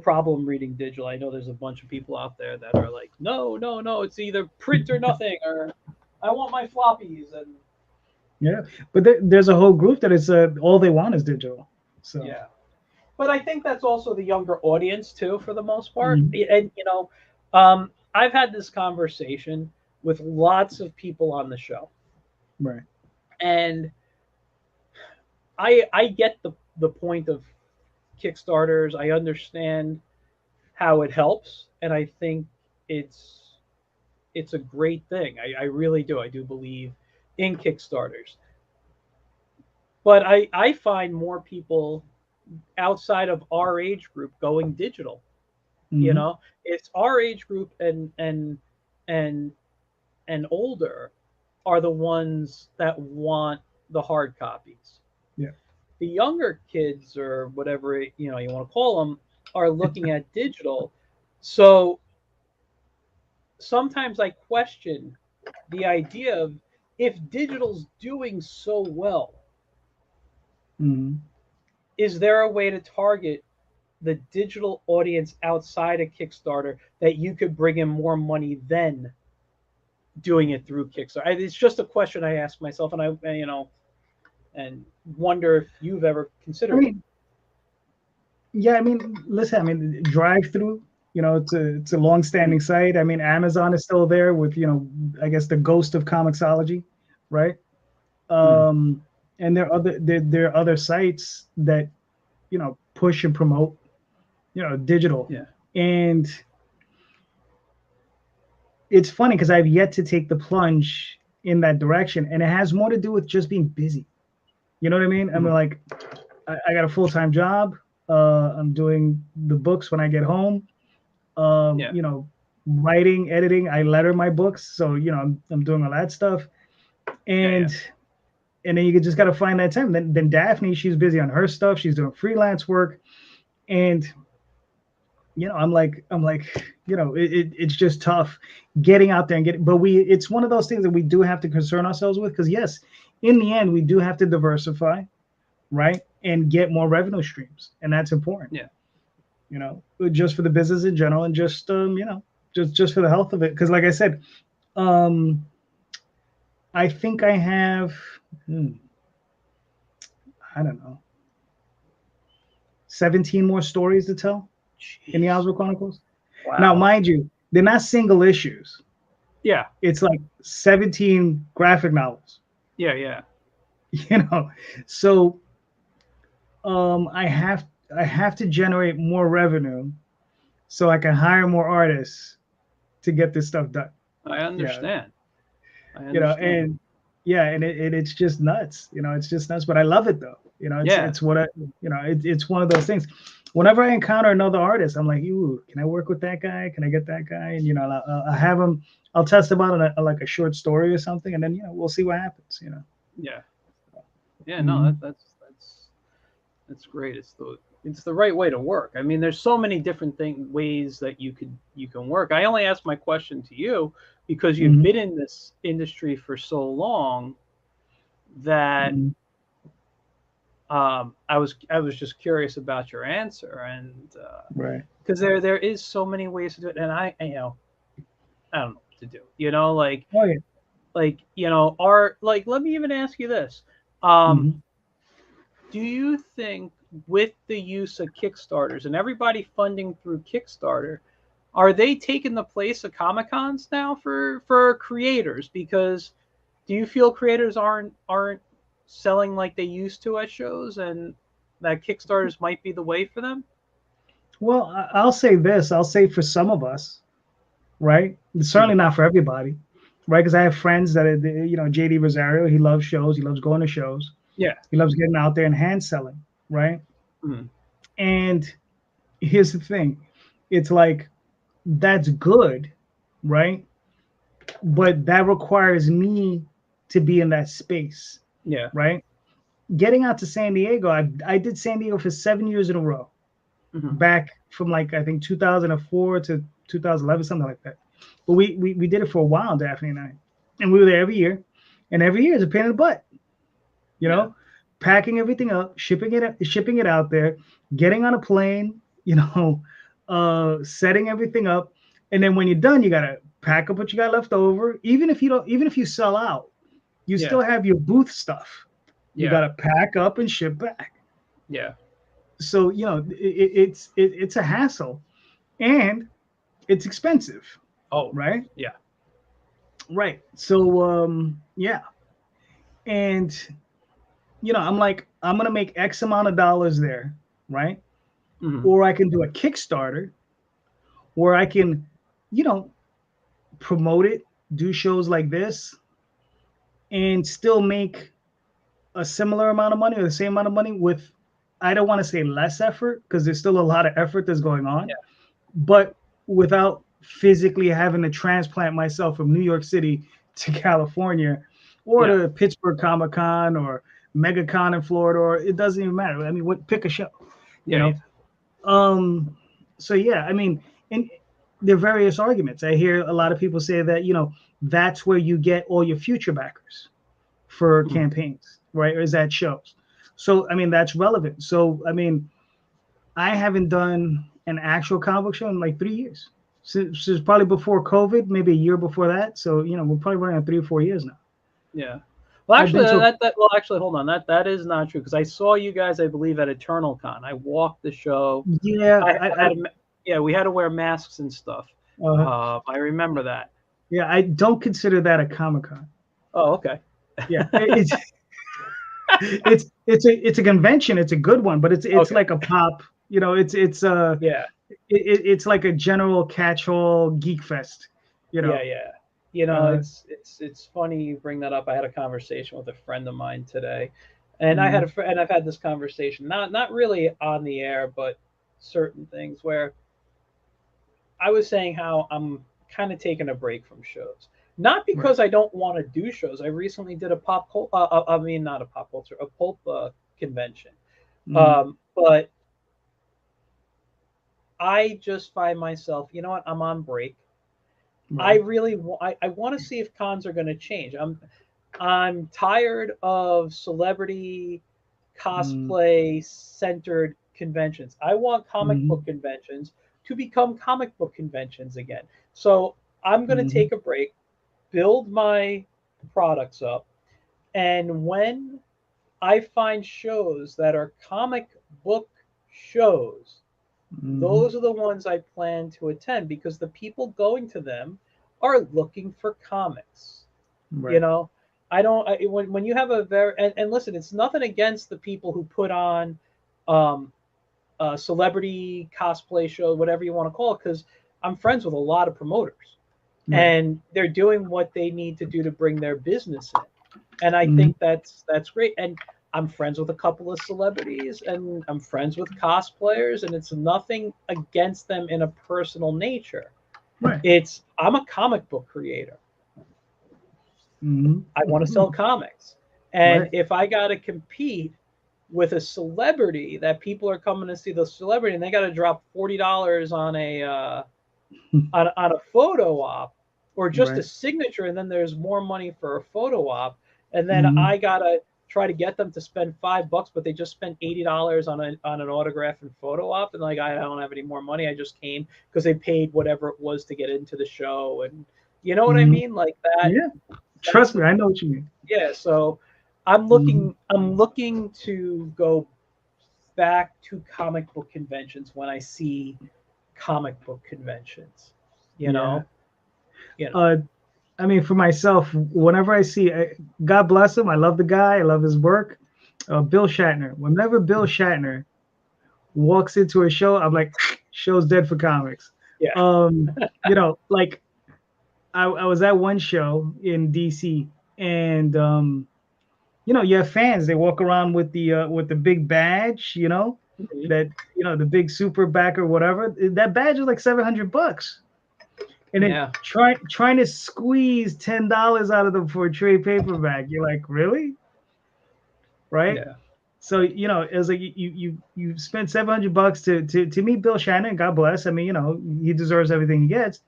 problem reading digital. I know there's a bunch of people out there that are like, no, no, no, it's either print or nothing, or I want my floppies, and Yeah. But there's a whole group that is all they want is digital. So. yeah. But I think that's also the younger audience too, for the most part. Mhm. And I've had this conversation with lots of people on the show, Right. and I get the point of Kickstarters. I understand how it helps, and I think it's it's a great thing. I really do. I do believe in Kickstarters, but I find more people outside of our age group going digital. Hmm. It's our age group and and older are the ones that want the hard copies. Yeah. The younger kids or whatever you want to call them are looking at digital. So sometimes I question the idea of if digital's doing so well, Hmm. is there a way to target the digital audience outside of Kickstarter that you could bring in more money than doing it through Kickstarter? It's just a question I ask myself, and and wonder if you've ever I considered it. mean, yeah. I mean, listen. I mean, drive through. It's a Mm, long-standing site. I mean, Amazon is still there with I guess the ghost of Comixology, right? mm, Um, and there are other sites that push and promote digital, yeah, and it's funny because I've yet to take the plunge in that direction, and it has more to do with just being busy. You know what I mean? I mean, mm, like, I got a full-time job. I'm doing the books when I get home. yeah, Writing, editing. I letter my books, so I'm doing all that stuff, yeah, yeah, and then you just got to find that time. Then Daphne, she's busy on her stuff. She's doing freelance work, and I'm like, it's just tough getting out there and getting. But it's one of those things that we do have to concern ourselves with because yes, in the end, we do have to diversify, right, and get more revenue streams, and that's important. yeah. Just for the business in general, and just just for the health of it. Because like I said, um, I think I have, hmm, I don't know, 17 more stories to tell in the Jeez, Oswald Chronicles. Now, wow. mind you, they're not single issues. Yeah, It's like 17 graphic novels. yeah, yeah. You know, so I have to generate more revenue so I can hire more artists to get this stuff done. I Yeah, understand. I you know, understand. and yeah, and it's just nuts. You know, it's just nuts. But I love it though. You know, Yeah. it's what I, you know, it's one of those things. Whenever I encounter another artist, I'm like, "Ooh, can I work with that guy? Can I get that guy?" And you know, I have him. I'll test him out in like a short story or something, and then we'll see what happens. You know. Yeah. Yeah. No, Mm-hmm. that's great. It's the right way to work. I mean, there's so many different ways that you can work. I only asked my question to you because you've Mm-hmm. been in this industry for so long that Mm-hmm. I was just curious about your answer, and Right. because there is so many ways to do it, and I don't know what to do. Oh yeah. Art. Like, let me even ask you this: um, Mm-hmm. Do you think with the use of Kickstarters and everybody funding through Kickstarter, are they taking the place of Comic Cons now for creators? Because do you feel creators aren't selling like they used to at shows, and that Kickstarters might be the way for them? Well, I'll say this. I'll say for some of us, right? Hmm. Certainly not for everybody, right? Because I have friends that are, JD Rosario. He loves shows. He loves going to shows. Yeah. He loves getting out there and hand selling, right? Hmm. And here's the thing, it's like that's good, right? But that requires me to be in that space, Yeah. right? Getting out to San Diego, I did San Diego for 7 years in a row, Hmm. back from like I think 2004 to 2011, something like that. But we did it for a while, Daphne and I, and we were there every year, and every year is a pain in the butt, you Yeah. know, packing everything up, shipping it out there, getting on a plane, setting everything up, and then when you're done, you gotta pack up what you got left over. Even if you sell out, you Yeah. still have your booth stuff. You Yeah. gotta pack up and ship back. Yeah. So it's a hassle, and it's expensive, Oh. right? Yeah. Right. So yeah, and I'm like, I'm gonna make X amount of dollars there, right? Hmm. Or I can do a Kickstarter where I can, you know, promote it, do shows like this, and still make a similar amount of money or the same amount of money with, I don't want to say less effort because there's still a lot of effort that's going on, Yeah. but without physically having to transplant myself from New York City to California or Yeah. to Pittsburgh Comic Con or MegaCon in Florida, or it doesn't even matter. I mean, pick a show, you Yeah. Yeah. know? Um, so yeah, I mean, and there are various arguments. I hear a lot of people say that, that's where you get all your future backers for Hmm. campaigns, right? Or is that shows? So, I mean, that's relevant. So, I mean, I haven't done an actual comic book show in like 3 years. Since probably before COVID, maybe a year before that. So, we're probably running on 3 or 4 years now. Yeah. Well, I've actually, been to a, hold on. That is not true because I saw you guys, I believe, at Eternal Con. I walked the show. yeah, I had yeah, we had to wear masks and stuff. uh, I remember that. yeah, I don't consider that a Comic Con. Oh, okay. Yeah, it's a convention. It's a good one, but it's Okay. like a pop. Yeah. It's like a general catch-all geek fest. You Yeah. know, Yeah. uh, It's funny you bring that up. I had a conversation with a friend of mine today, and mm, I've had this conversation not really on the air, but certain things where I was saying how I'm kind of taking a break from shows. Not right. because I don't want to do shows. I recently did a I mean, not a pop culture, a pulp convention. Mm, But I just find myself, you know what? I'm on break. I right. really I want to see if cons are going to change. I'm tired of celebrity Mm, cosplay centered conventions. I want comic mm, book conventions to become comic book conventions again. So I'm going to mm, take a break, build my products up, and when I find shows that are comic book shows, mm, those are the ones I plan to attend because the people going to them are looking for comics. You right. know, when you have a very and listen, it's nothing against the people who put on um celebrity cosplay show, whatever you want to call it, because I'm friends with a lot of promoters, Right. and they're doing what they need to do to bring their business in. And I Mhm. think that's great. And I'm friends with a couple of celebrities, and I'm friends with cosplayers, and it's nothing against them in a personal nature. Right. It's I'm a comic book creator. Mhm. I want to sell comics. And Right. if I got to compete with a celebrity that people are coming to see the celebrity and they got to drop $40 on on a photo op or just a Right. signature, and then there's more money for a photo op, and then Mhm. I gotta try to get them to spend $5, but they just spent $80 on an autograph and photo op, and like I don't have any more money. I just came because they paid whatever it was to get into the show, and you know what I Mhm. mean, like that. Yeah. That's Trust me, I know what you mean. yeah. So Mhm. I'm looking to go back to comic book conventions when I see comic book conventions. You Yeah. know, you know. Uh, I mean, for myself, whenever I see, God bless him, I love the guy, I love his work. Bill Shatner. Whenever Bill Shatner walks into a show, I'm like, show's dead for comics. Yeah. Like I was at one show in DC, and you have fans. They walk around with the big badge, Mhm. that the big super back or whatever. That badge is like $700, and then Yeah. trying to squeeze $10 out of them for a trade paperback. You're like, really, right? Yeah. So it was like you spent $700 to meet Bill Shannon. God bless. I mean, he deserves everything he gets.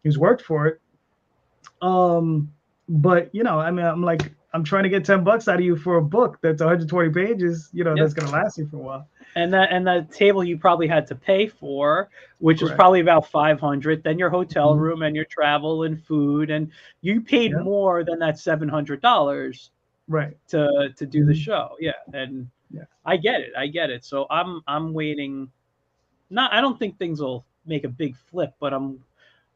He's worked for it. But I mean, I'm trying to get $10 out of you for a book that's 120 pages. Yeah. That's gonna last you for a while. And that table you probably had to pay for, which was Correct. probably about 500. Then your hotel Mhm. room and your travel and food, and you paid Yeah. more than that $700 Right. to do the Mhm. show. Yeah, and Yeah. I get it. I get it. So I'm waiting. Not I don't think things will make a big flip, but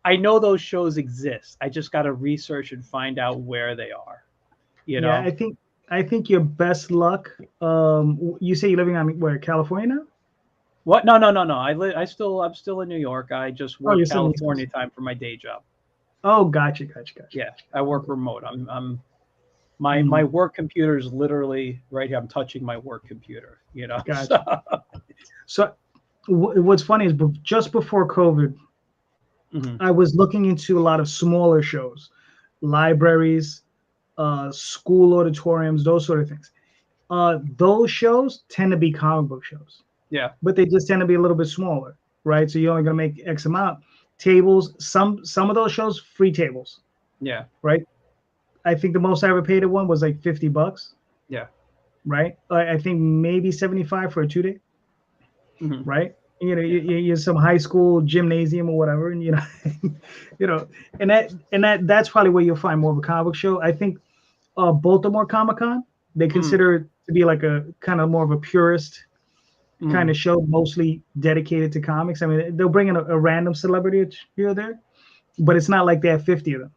I know those shows exist. I just got to research and find out where they are. You Yeah. know I think your best luck. You say you're living on where, California now? what? No, no, no, no. I'm still in New York. I just Oh, work you're still in the East California Coast. time for my day job. Oh, gotcha, gotcha, gotcha, Yeah, gotcha. I work Okay. remote. I'm my Mhm. work computer is literally right here. I'm touching my work computer. So Gotcha. So what's funny is just before COVID, mhm. I was looking into a lot of smaller shows, libraries, school auditoriums, those sort of things. Those shows tend to be comic book shows, Yeah, but they just tend to be a little bit smaller, right? So you're only going to make X amount. Tables, some of those shows, free tables, yeah, right? I think the most I ever paid at one was like $50, yeah. right? I think maybe 75 for a 2 day, Hmm. right? Yeah. You're some high school gymnasium or whatever, and you know, that's probably where you'll find more of a comic book show. I think Baltimore Comic Con, they Mm, consider it to be like a kind of more of a purist kind mm, of show, mostly dedicated to comics. I mean, they'll bring in a random celebrity here or there, but it's not like they have 50 of them.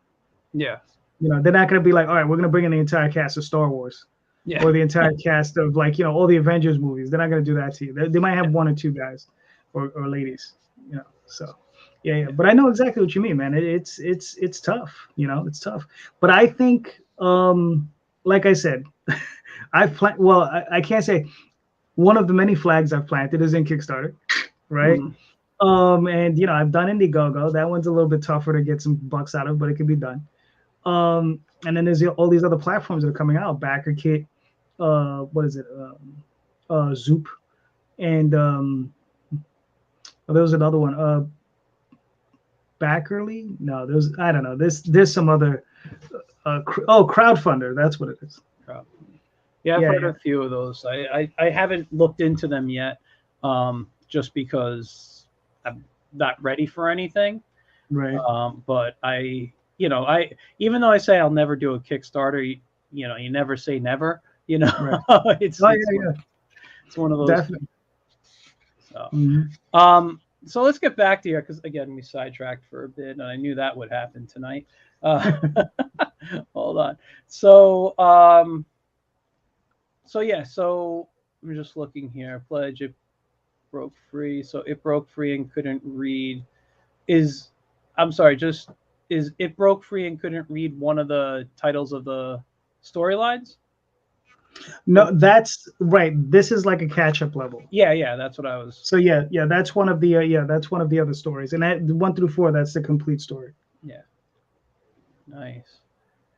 yeah, They're not going to be like, all right, we're going to bring in the entire cast of Star Wars yeah, or the entire cast of, like, all the Avengers movies. They're not going to do that to you. They might have yeah, one or two guys or ladies, So, yeah, yeah. yeah. But I know exactly what you mean, man. It's tough. It's tough. But I think, like I said, I can't say one of the many flags I've planted is in Kickstarter, right? Mm, And I've done Indiegogo. That one's a little bit tougher to get some bucks out of, but it can be done. And then there's all these other platforms that are coming out: BackerKit, what is it, Zoop, and there was another one, Backerly. No, I don't know. There's some other, Crowdfunder. That's what it is. crowd. Yeah, I've Yeah, heard yeah, a few of those. I haven't looked into them yet, just because I'm not ready for anything. right, But I even though I say I'll never do a Kickstarter, you never say never. right. It's Oh it's yeah, one, yeah, it's one of those things. definitely. So, Hmm. so let's get back to you because again we sidetracked for a bit, and I knew that would happen tonight. Uh, hold on. So, so yeah, so I'm just looking here. Pledge. broke free. So it broke free and couldn't read. Is I'm sorry, just is it broke free and couldn't read one of the titles of the storylines? No, that's right. This is like a catch-up level. Yeah, yeah, that's what I was. So yeah, that's one of the that's one of the other stories, and that 1 through 4, that's the complete story. Yeah, nice.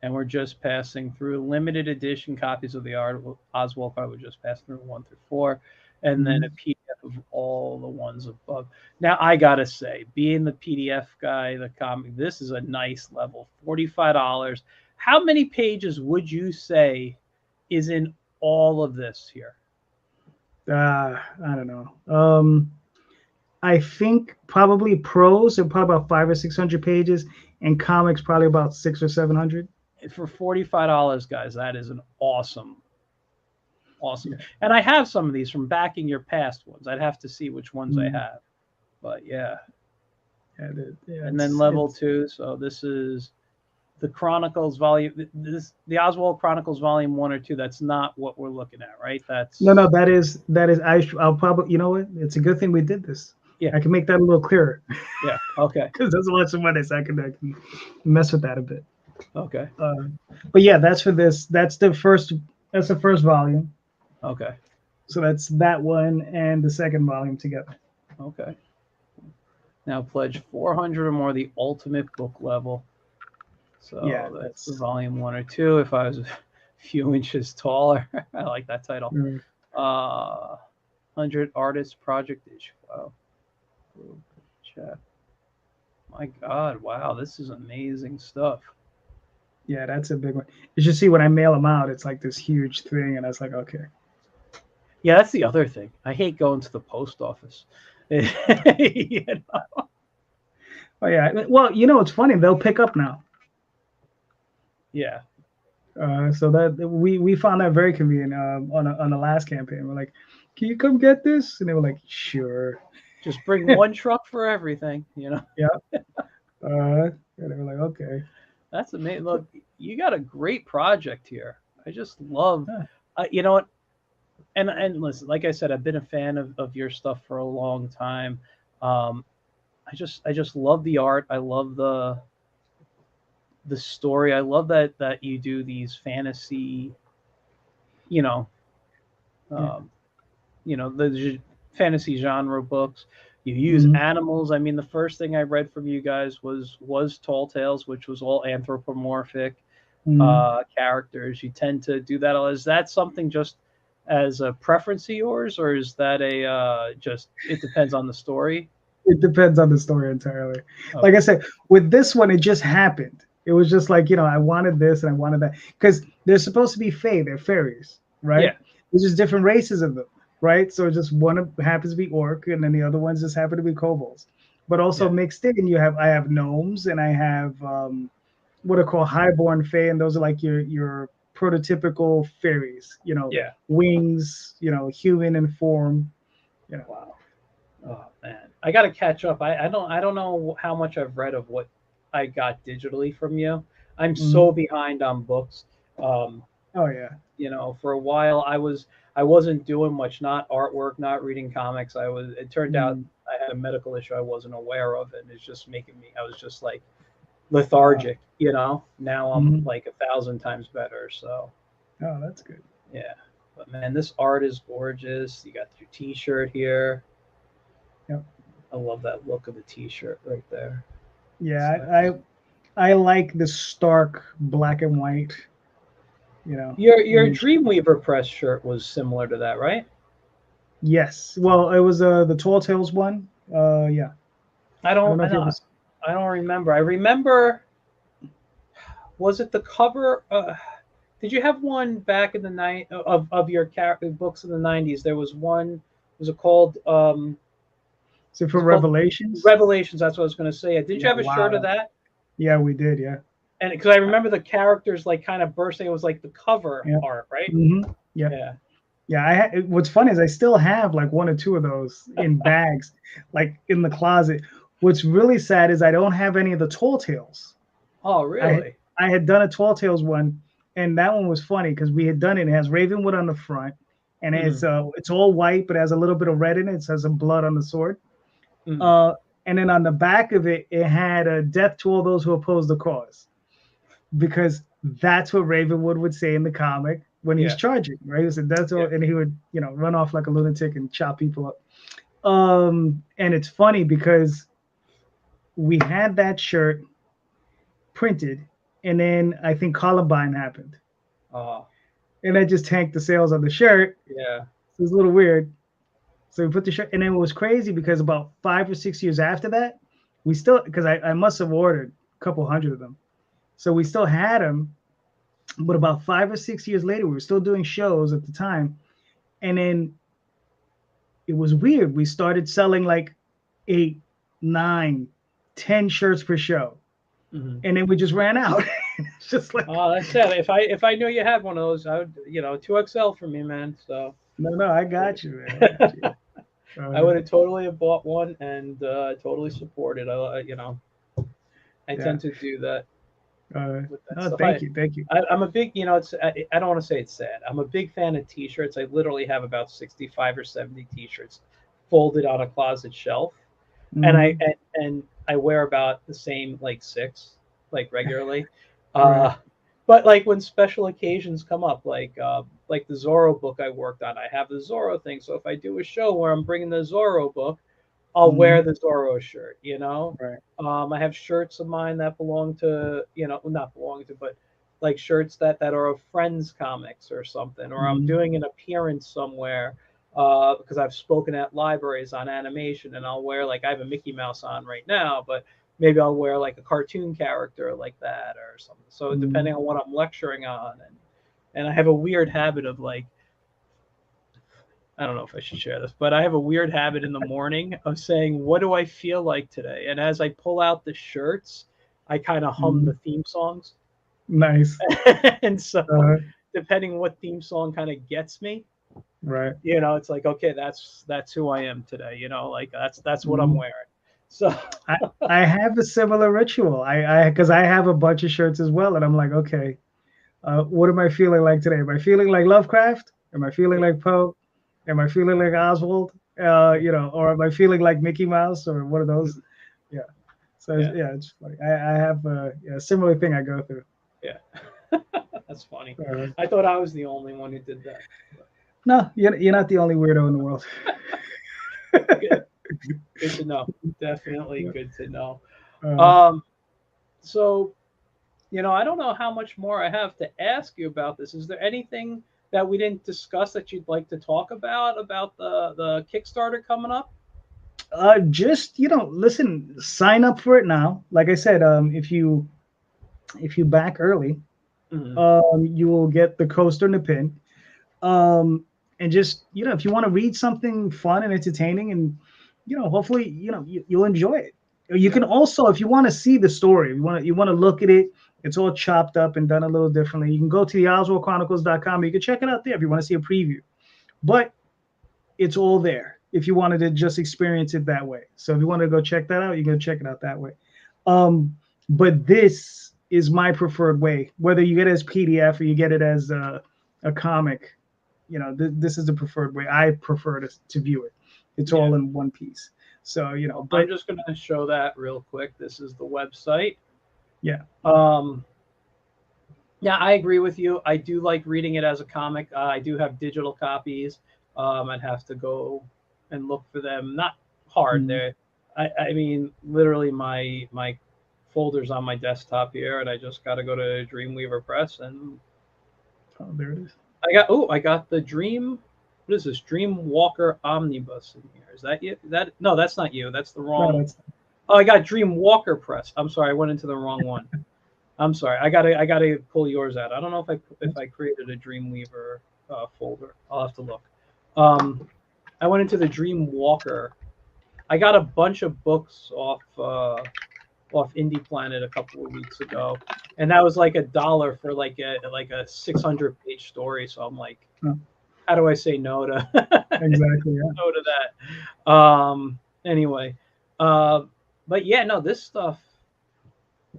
And we're just passing through limited edition copies of the Oswald card. We're just passing through 1 through 4, and then a PDF of all the ones above. Now I gotta say, being the PDF guy, the comic, this is a nice level, $45. How many pages would you say is in all of this here? I don't know. I think probably prose are probably about 500 or 600 pages, and comics probably about 600 or 700. For $45, guys, that is an awesome. Yeah. And I have some of these from backing your past ones. I'd have to see which ones I have, but yeah. And then level 2. So this is the Chronicles volume. The Oswald Chronicles volume 1 or 2. That's not what we're looking at, right? That's no. That is. I'll probably. You know what? It's a good thing we did this. Yeah, I can make that a little clearer. Yeah. Okay. Because there's a lot of money, so I can mess with that a bit. Okay. But yeah, that's for this. That's the first volume. Okay. So that's that one and the second volume together. Okay. Now pledge 400 or more, the ultimate book level. So yeah, that's the volume 1 or 2. If I was a few inches taller, I like that title. 100 artist project issue. Wow. Chat. My God, wow, this is amazing stuff. Yeah, that's a big one. You should see when I mail them out, it's like this huge thing, and I was like, okay. Yeah, that's the other thing. I hate going to the post office. You know? Oh yeah. Well, it's funny. They'll pick up now. Yeah. So that we found that very convenient on the last campaign. We're like, can you come get this? And they were like, sure. Just bring one truck for everything, Yeah. And they were like, okay. That's amazing. Look, you got a great project here. I just love, you know what? And listen, like I said, I've been a fan of your stuff for a long time. I just love the art. I love the story. I love that you do these fantasy, the fantasy genre books. You use animals. I mean, the first thing I read from you guys was Tall Tales, which was all anthropomorphic characters. You tend to do that. Is that something just as a preference of yours, or is that just it depends on the story? It depends on the story entirely. Okay. Like I said, with this one, it just happened. It was just like, I wanted this and I wanted that, because they're supposed to be fae. They're fairies, right? Yeah. There's just different races of them, right? So just one happens to be orc, and then the other ones just happen to be kobolds. But also mixed in, I have gnomes, and I have what are called highborn fae, and those are like your prototypical fairies, wings, human in form. Wow. Oh man, I got to catch up. I don't know how much I've read of what I got digitally from you. I'm so behind on books. Oh yeah. For a while I wasn't doing much, not artwork, not reading comics. It turned out I had a medical issue I wasn't aware of, and it's just making me, I was just like lethargic, Now I'm like 1,000 times better. So. Oh, that's good. Yeah. But man, this art is gorgeous. You got your t-shirt here. Yep. I love that look of the t-shirt right there. Yeah, I like the stark black and white. Your Dreamweaver press shirt was similar to that, right? Yes. Well, it was the Tall Tales one. Yeah. I don't remember. I remember. Was it the cover? Did you have one back in the night of your books in the 90s? There was one. Was it called? Is it for Revelations? Revelations. That's what I was going to say. Did you have a shirt of that? Yeah, we did. Yeah. And because I remember the characters like kind of bursting. It was like the cover art, right? Mm-hmm. Yeah. Yeah. What's funny is I still have like 1 or 2 of those in bags, like in the closet. What's really sad is I don't have any of the Tall Tales. Oh, really? I had done a Tall Tales one, and that one was funny because we had done it. It has Ravenwood on the front, and Mm-hmm. it's all white, but it has a little bit of red in it. It has some blood on the sword. Mm-hmm. Uh, and then on the back of it, it had a death to all those who oppose the cause, because that's what Ravenwood would say in the comic when he's Yeah. charging, right? He said that's all, Yeah. and he would, run off like a lunatic and chop people up. And it's funny because we had that shirt printed, and then I think Columbine happened, Oh, and that just tanked the sales on the shirt. yeah. So it's a little weird. So we put the shirt, and then it was crazy because about 5 or 6 years after that, we still, because I must have ordered a couple hundred of them, so we still had them. But about 5 or 6 years later, we were still doing shows at the time, and then it was weird. We started selling like 8, 9, 10 shirts per show, Mm-hmm. and then we just ran out. It's just like, Oh, that's sad. If I knew you had one of those, I would, 2XL for me, man. So no, I got you, man. I got you. I would have totally have bought one and totally supported. I Yeah. tend to do that with that No, stuff. thank you, thank you. I'm a big, I don't want to say it's sad. I'm a big fan of T-shirts. I literally have about 65 or 70 T-shirts folded on a closet shelf, and I Hmm. and I wear about the same like six, like regularly. Right. Uh, but like when special occasions come up, like the Zorro book I worked on, I have the Zorro thing. So if I do a show where I'm bringing the Zorro book, I'll wear Hmm. the Zorro shirt. Right. I have shirts of mine that belong to, not belong to, but like shirts that are of Friends comics or something, or I'm Hmm. doing an appearance somewhere because I've spoken at libraries on animation, and I'll wear like I have a Mickey Mouse on right now, but maybe I'll wear like a cartoon character like that or something. So Hmm. depending on what I'm lecturing on, and I have a weird habit of like I don't know if I should share this, but I have a weird habit in the morning of saying, "What do I feel like today?" And as I pull out the shirts, I kind of hum the Hmm. theme songs. Nice. And so, Uh, depending what theme song kind of gets me, right. it's like, okay, that's who I am today. Like that's what I'm Hmm. wearing. So, I have a similar ritual. Because I have a bunch of shirts as well, and I'm like, okay, what am I feeling like today? Am I feeling like Lovecraft? Am I feeling yeah, like Poe? Am I feeling like Oswald? yeah, Or am I feeling like Mickey Mouse or one of those? mhm, Yeah. So yeah, yeah, it's funny. I have a similar thing I go through. yeah. That's funny. Uh, I thought I was the only one who did that. no, you're not the only weirdo in the world. Good, good to know. Definitely good to know. uh, Um, so I don't know how much more I have to ask you about this. Is there anything that we didn't discuss that you'd like to talk about the Kickstarter coming up? just listen, sign up for it now. Like I said, if you back early, Mm-hmm. you will get the coaster and the pin. Um, and just if you want to read something fun and entertaining, and hopefully you'll enjoy it. You Yeah, can also, if you want to see the story, you want to look at it. It's all chopped up and done a little differently. You can go to the OswaldChronicles.com. You can check it out there if you want to see a preview. But it's all there if you wanted to just experience it that way. So if you want to go check that out, you can check it out that way. Um, but this is my preferred way. Whether you get it as PDF or you get it as a comic, this is the preferred way. I prefer to view it. It's yeah. all in one piece. So Well, I'm but just going to show that real quick. This is the website. yeah. Um, yeah, I agree with you. I do like reading it as a comic. I do have digital copies. I'd have to go and look for them. Not hard Mm. there. I mean, literally, my folders on my desktop here, and I just got to go to Dreamweaver Press, and Oh, there it is. I got the Dream. What is this? Dream Walker Omnibus in here. Is that you? That no, that's not you. That's the No, wrong. that's Oh, I got Dream Walker Press. I'm sorry, I went into the wrong one. I'm sorry. I gotta pull yours out. I don't know if I created a Dreamweaver folder. I'll have to look. Um, I went into the Dream Walker. I got a bunch of books off Indie Planet a couple of weeks ago, and that was like $1 for like a 600-page story. So I'm like, oh, how do I say no to exactly. Yeah. no to that? Anyway, but yeah, no, this stuff.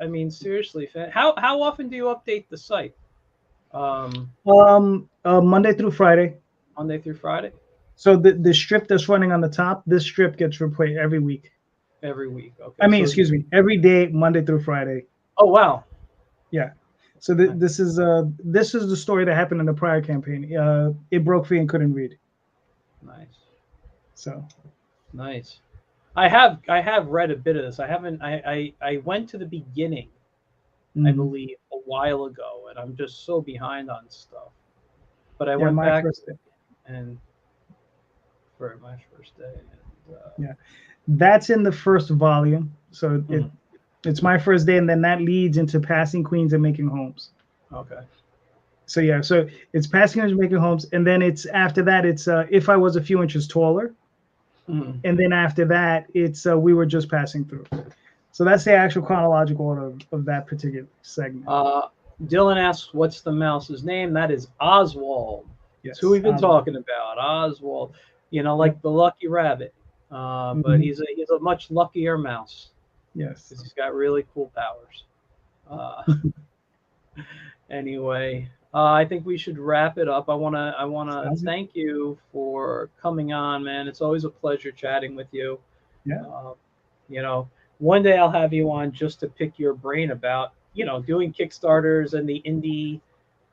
I mean, seriously, how often do you update the site? Um, Monday through Friday. Monday through Friday? So the strip that's running on the top, this strip gets replayed every week. Every week. I Okay. mean, So excuse me, every day, Monday through Friday. oh wow. Yeah. So this is the story that happened in the prior campaign. It broke free and couldn't read. Nice. So Nice. I have read a bit of this. I haven't I went to the beginning, I mhm. believe, a while ago, and I'm just so behind on stuff. But I Yeah, went my back first day. and for my first day and Yeah, that's in the first volume. So mhm. it's my first day, and then that leads into passing queens and making homes. Okay. So yeah, so it's passing queens and making homes, and then it's after that it's if I was a few inches taller, Mhm. and then after that it's we were just passing through. So that's the actual chronological order of that particular segment. Uh, Dylan asks, "What's the mouse's name?" That is Oswald. That's who Yes. we've been talking about. Oswald. You know, Yep. like the lucky rabbit. But Mhm. he's a much luckier mouse Yes. because he's got really cool powers. Uh, anyway, I think we should wrap it up. I wanna Sounds good. thank you for coming on, man. It's always a pleasure chatting with you. Yeah. Uh, you know, one day I'll have you on just to pick your brain about doing Kickstarters and the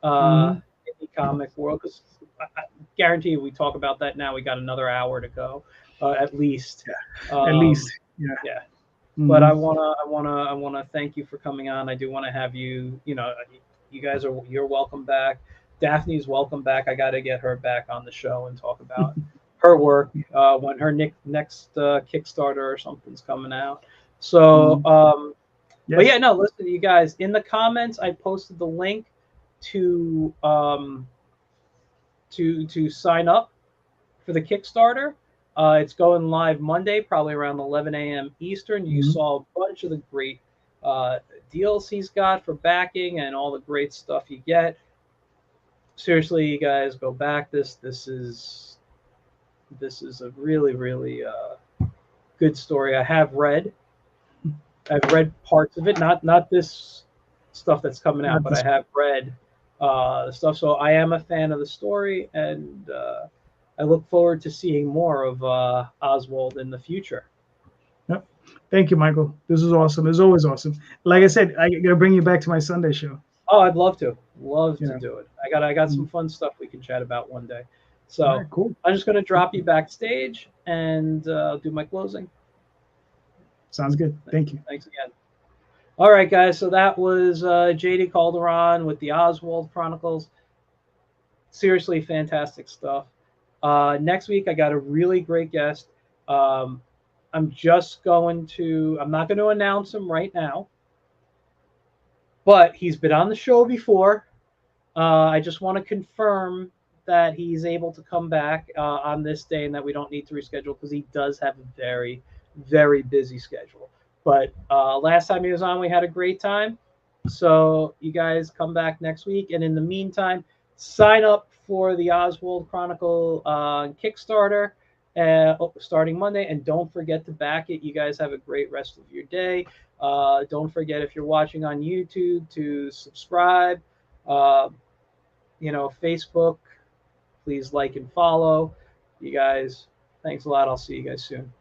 uh, Hmm. indie comic world. Because I guarantee you, we talk about that now. We got another hour to go, at least. Yeah. At least. Um, Yeah. yeah. But Hmm. I wanna thank you for coming on. I do want to have you. You guys you're welcome back. Daphne's welcome back. I got to get her back on the show and talk about her work when her next Kickstarter or something's coming out. So, Hmm. but yeah, Yes. no. Listen, you guys. In the comments, I posted the link to to sign up for the Kickstarter. It's going live Monday, probably around 11 a.m. Eastern. You Hmm. saw a bunch of the great uh, deals he's got for backing and all the great stuff you get. Seriously, you guys, go back this is a really really good story. I've read parts of it, not this stuff that's coming out, Not but I this. have read stuff. So I am a fan of the story, and I look forward to seeing more of Oswald in the future. Yep. Thank you, Michael. This is awesome. It's always awesome. Like I said, I gotta bring you back to my Sunday show. Oh, I'd love to Yeah. do it. I got some Mhm. fun stuff we can chat about one day. All So right. Cool. I'm just gonna drop you backstage and do my closing. Sounds good. Thank you. Thanks again. All right, guys. So that was JD Calderon with the Oswald Chronicles. Seriously, fantastic stuff. Next week, I got a really great guest. Um, I'm not going to announce him right now, but he's been on the show before. I just want to confirm that he's able to come back on this day and that we don't need to reschedule because he does have a very, very busy schedule. But last time he was on, we had a great time. So you guys come back next week. And in the meantime, sign up for the Oswald Chronicle Kickstarter starting Monday. And don't forget to back it. You guys have a great rest of your day. Don't forget, if you're watching on YouTube, to subscribe. Uh, Facebook, please like and follow. You guys, thanks a lot. I'll see you guys soon.